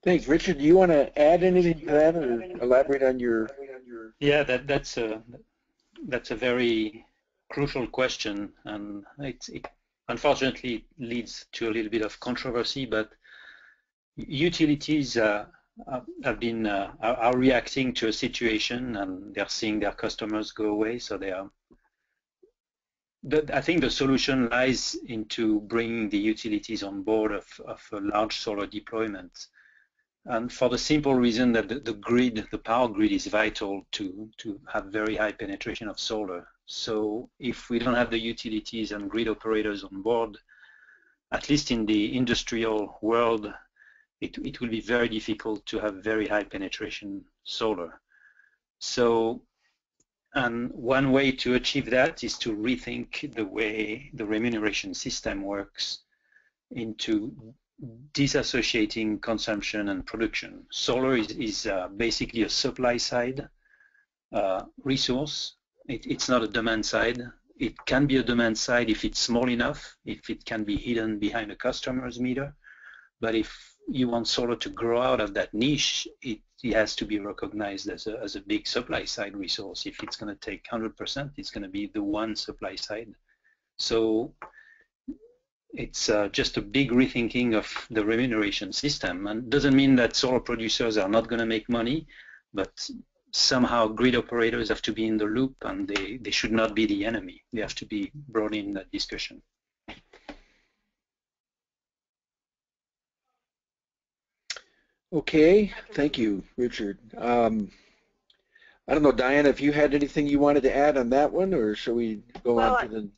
Thanks, Richard. Do you want to add anything to that or elaborate on your? Yeah, that's a very crucial question, and it unfortunately leads to a little bit of controversy. But utilities are reacting to a situation, and they're seeing their customers go away, so they are. But I think the solution lies into bringing the utilities on board of a large solar deployment. And for the simple reason that the power grid is vital to have very high penetration of solar. So if we don't have the utilities and grid operators on board, at least in the industrial world, it will be very difficult to have very high penetration solar. So, and one way to achieve that is to rethink the way the remuneration system works into disassociating consumption and production. Solar is basically a supply side resource. It's not a demand side. It can be a demand side if it's small enough, if it can be hidden behind a customer's meter. But if you want solar to grow out of that niche, it has to be recognized as a big supply side resource. If it's going to take 100%, it's going to be the one supply side. So it's just a big rethinking of the remuneration system, and doesn't mean that solar producers are not going to make money, but somehow grid operators have to be in the loop, and they should not be the enemy. They have to be brought in that discussion. Okay, thank you, Richard. I don't know, Diane, if you had anything you wanted to add on that one, or shall we go on to the...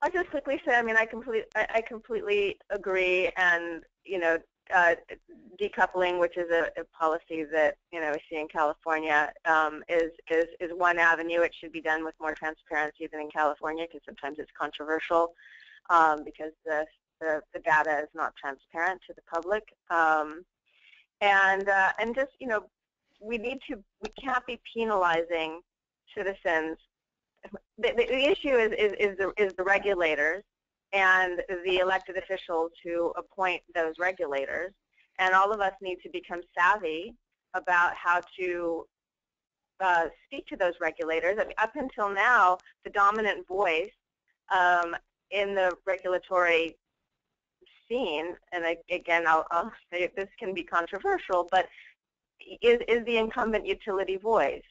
I'll just quickly say, I mean, I completely agree, and, you know, decoupling, which is a policy that, you know, we see in California, is one avenue. It should be done with more transparency than in California, because sometimes it's controversial because the data is not transparent to the public. And just, you know, we can't be penalizing citizens. The issue is the regulators and the elected officials who appoint those regulators, and all of us need to become savvy about how to speak to those regulators. I mean, up until now, the dominant voice in the regulatory scene, and again, I'll say this can be controversial, but is the incumbent utility voice.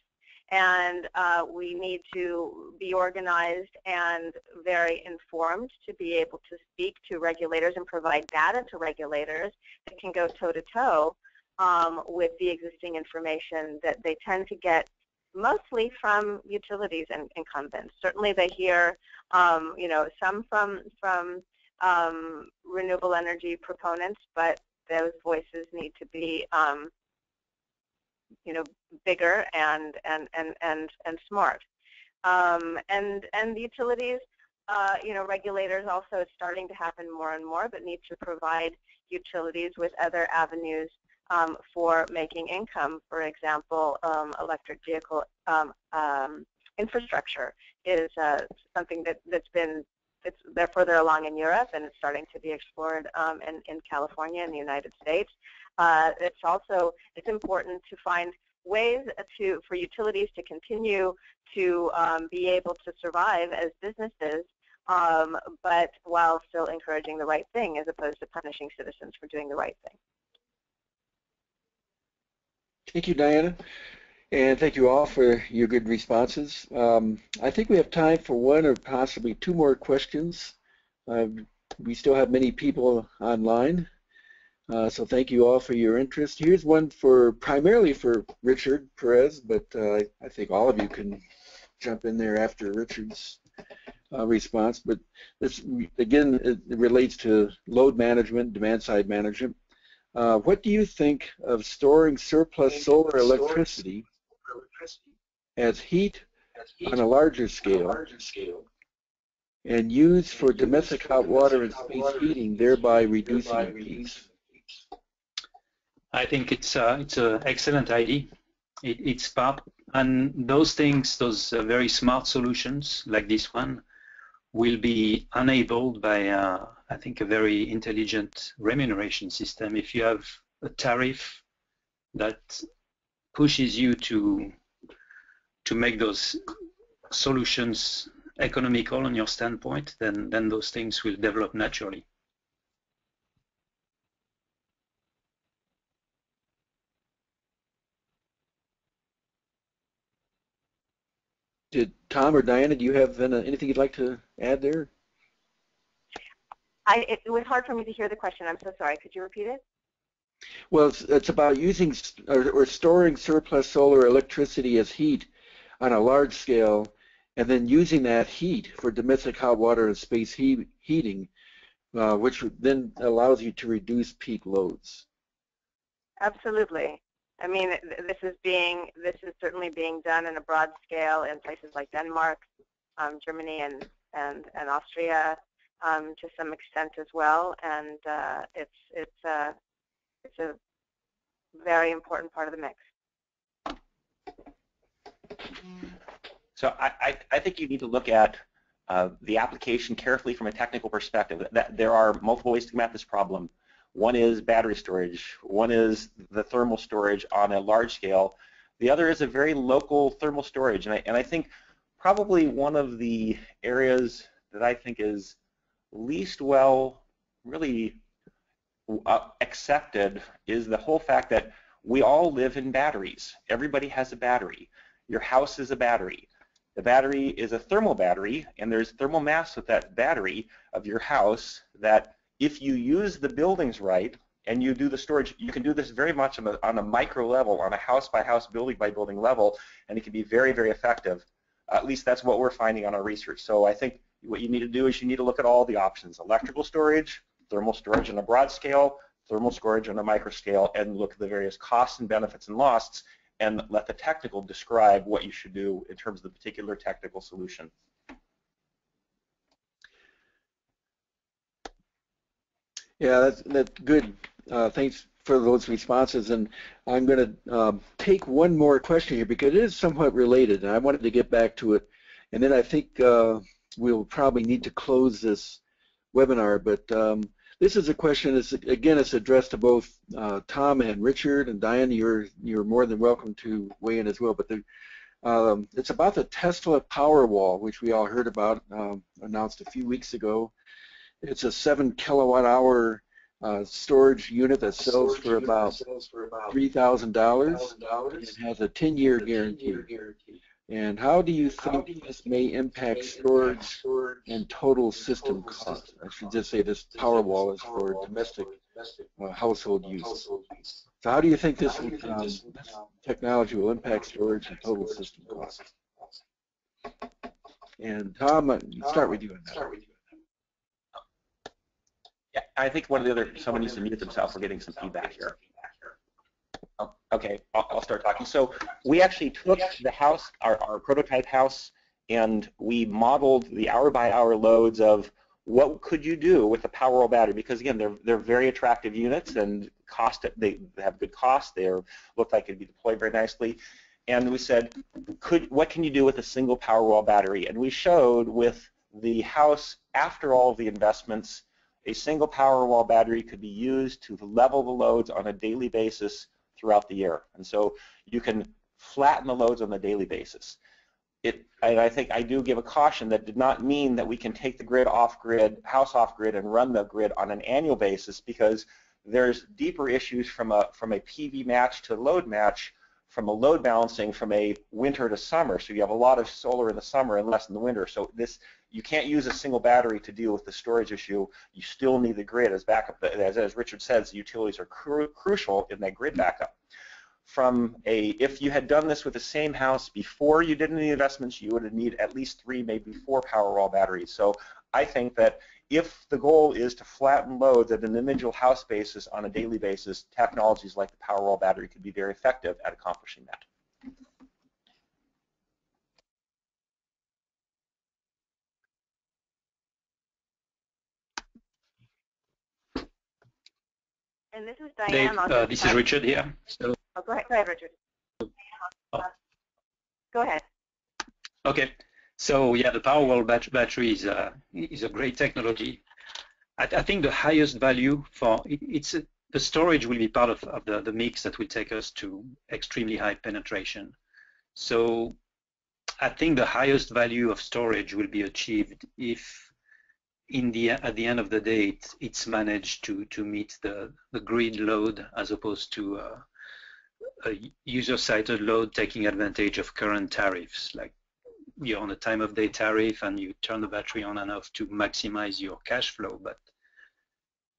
And we need to be organized and very informed to be able to speak to regulators and provide data to regulators that can go toe-to-toe with the existing information that they tend to get mostly from utilities and incumbents. Certainly they hear, you know, some from renewable energy proponents, but those voices need to be you know, bigger and smart. And the utilities, you know, regulators also, it's starting to happen more and more, but need to provide utilities with other avenues for making income. For example, electric vehicle infrastructure is something that's they're further along in Europe, and it's starting to be explored in California and the United States. It's important to find ways for utilities to continue to be able to survive as businesses, but while still encouraging the right thing as opposed to punishing citizens for doing the right thing. Thank you, Diana. And thank you all for your good responses. I think we have time for one or possibly two more questions. We still have many people online. So thank you all for your interest. Here's one primarily for Richard Perez, but I think all of you can jump in there after Richard's response. But this, again, it relates to load management, demand-side management. What do you think of storing surplus solar electricity as heat on a larger scale and used for domestic hot water and space heating, thereby reducing peaks? I think it's an excellent idea. It's part, and those things, those very smart solutions like this one, will be enabled by I think a very intelligent remuneration system. If you have a tariff that pushes you to make those solutions economical on your standpoint, then those things will develop naturally. Did Tom or Diana, do you have anything you'd like to add there? It was hard for me to hear the question. I'm so sorry. Could you repeat it? Well, it's about using or storing surplus solar electricity as heat on a large scale, and then using that heat for domestic hot water and space heating, which then allows you to reduce peak loads. Absolutely. I mean, this is certainly being done in a broad scale in places like Denmark, Germany, and Austria, to some extent as well. And it's a very important part of the mix. So I think you need to look at the application carefully from a technical perspective. There are multiple ways to come at this problem. One is battery storage. One is the thermal storage on a large scale. The other is a very local thermal storage. And I think probably one of the areas that I think is least well really accepted is the whole fact that we all live in batteries. Everybody has a battery. Your house is a battery. The battery is a thermal battery, and there's thermal mass with that battery of your house that if you use the buildings right and you do the storage, you can do this very much on a micro level, on a house-by-house, building-by-building level, and it can be very, very effective. At least that's what we're finding on our research. So I think what you need to do is you need to look at all the options: electrical storage, thermal storage on a broad scale, thermal storage on a micro scale, and look at the various costs and benefits and loss, and let the technical describe what you should do in terms of the particular technical solution. Yeah, that's good. Thanks for those responses. And I'm going to take one more question here because it is somewhat related, and I wanted to get back to it. And then I think we'll probably need to close this webinar. But this is a question. Again, it's addressed to both Tom and Richard, and Diane. You're more than welcome to weigh in as well. But it's about the Tesla Powerwall, which we all heard about, announced a few weeks ago. It's a 7 kilowatt-hour storage unit that sells for about $3,000. It has a 10-year guarantee. And how do you think this may impact storage and total system cost? I should just say this Powerwall is for domestic household use. So how do you think this technology will impact storage and total system cost? And Tom, start with you on that. Yeah, I think one of the other, someone needs to mute themselves. We're getting some feedback here. Oh, okay, I'll start talking. So we actually took the house, our prototype house, and we modeled the hour-by-hour loads of what could you do with a Powerwall battery, because again, they're very attractive units and they have good cost. They look like it'd be deployed very nicely. And we said, what can you do with a single Powerwall battery? And we showed with the house, after all of the investments, a single Powerwall battery could be used to level the loads on a daily basis throughout the year. And so you can flatten the loads on a daily basis. And I think I do give a caution that did not mean that we can take the grid off-grid, house off-grid, and run the grid on an annual basis, because there's deeper issues from a PV match to load match, from a load balancing from a winter to summer. So you have a lot of solar in the summer and less in the winter. So you can't use a single battery to deal with the storage issue. You still need the grid as backup. As Richard says, the utilities are crucial in that grid backup. If you had done this with the same house before you did any investments, you would need at least 3, maybe 4 Powerwall batteries. So I think that if the goal is to flatten loads at an individual house basis on a daily basis, technologies like the Powerwall battery could be very effective at accomplishing that. And this is Diane. Dave, this is Richard here. So, go ahead, Richard. Go ahead. Okay. So yeah, the Powerwall battery is a great technology. I think the highest value for the storage will be part of the mix that will take us to extremely high penetration. So I think the highest value of storage will be achieved if at the end of the day it's managed to meet the grid load as opposed to a user-sited load taking advantage of current tariffs. Like you're on a time of day tariff and you turn the battery on and off to maximize your cash flow, but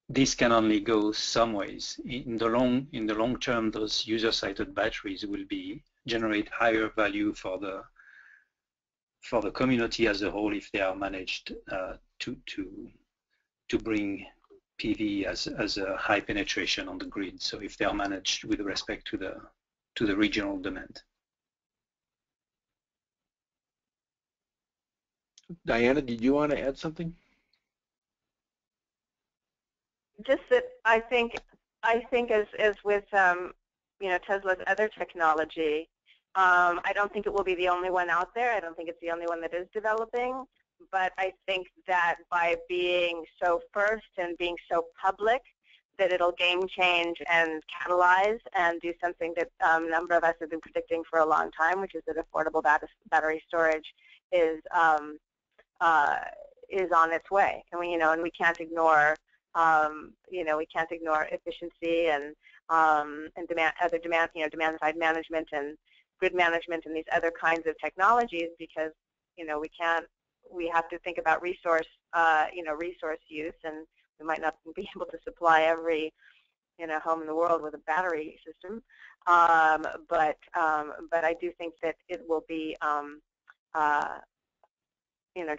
this can only go some ways. In the long term, those user-sited batteries will generate higher value for the community as a whole if they are managed to bring PV as a high penetration on the grid. So if they are managed with respect to the regional demand. Diana, did you want to add something? Just that I think as with Tesla's other technology, I don't think it will be the only one out there. I don't think it's the only one that is developing. But I think that by being so first and being so public, that it'll game change and catalyze and do something that a number of us have been predicting for a long time, which is that affordable battery storage is on its way. And we can't ignore we can't ignore efficiency and and demand side management and grid management and these other kinds of technologies, because we have to think about resource use, and we might not be able to supply every home in the world with a battery system, but I do think that it will be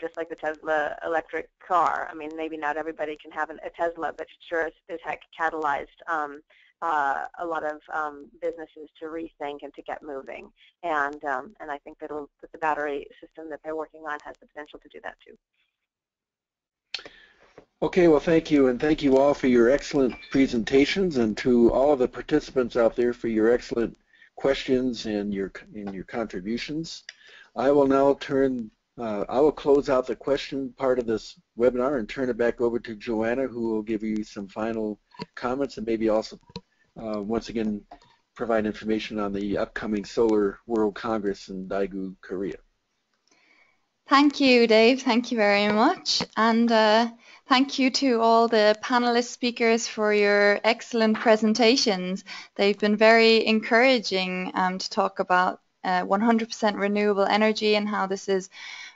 just like the Tesla electric car. I mean, maybe not everybody can have a Tesla, but sure as heck catalyzed a lot of businesses to rethink and to get moving. And I think that the battery system that they're working on has the potential to do that too. Okay, well, thank you, and thank you all for your excellent presentations, and to all of the participants out there for your excellent questions and your contributions. I will now I will close out the question part of this webinar and turn it back over to Joanna, who will give you some final comments and maybe also once again provide information on the upcoming Solar World Congress in Daegu, Korea. Thank you, Dave. Thank you very much. And thank you to all the panelist speakers for your excellent presentations. They've been very encouraging to talk about 100% renewable energy and how this is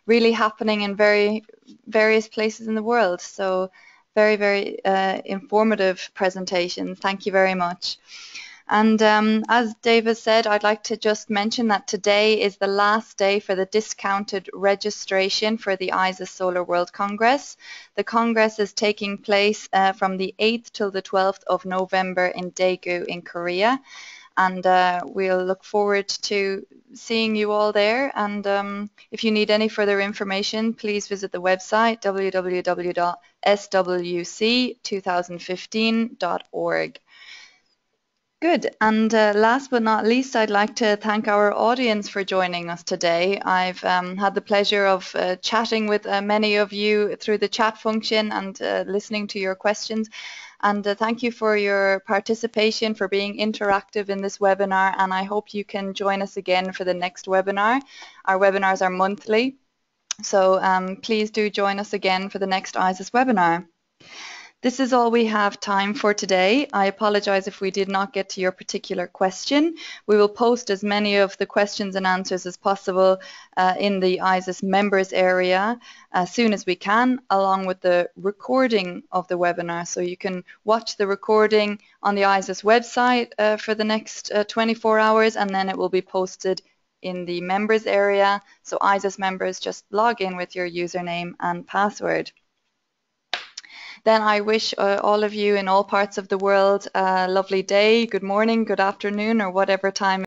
really happening in various places in the world. So very, very informative presentations. Thank you very much. And as David said, I'd like to just mention that today is the last day for the discounted registration for the ISA Solar World Congress. The Congress is taking place from the 8th till the 12th of November in Daegu in Korea. And we'll look forward to seeing you all there. And if you need any further information, please visit the website www.swc2015.org. Good. And last but not least, I'd like to thank our audience for joining us today. I've had the pleasure of chatting with many of you through the chat function and listening to your questions. And thank you for your participation, for being interactive in this webinar. And I hope you can join us again for the next webinar. Our webinars are monthly. So please do join us again for the next ISIS webinar. This is all we have time for today. I apologize if we did not get to your particular question. We will post as many of the questions and answers as possible in the ISIS members area as soon as we can, along with the recording of the webinar. So you can watch the recording on the ISIS website for the next 24 hours, and then it will be posted in the members area. So ISIS members, just log in with your username and password. Then I wish all of you in all parts of the world a lovely day, good morning, good afternoon, or whatever time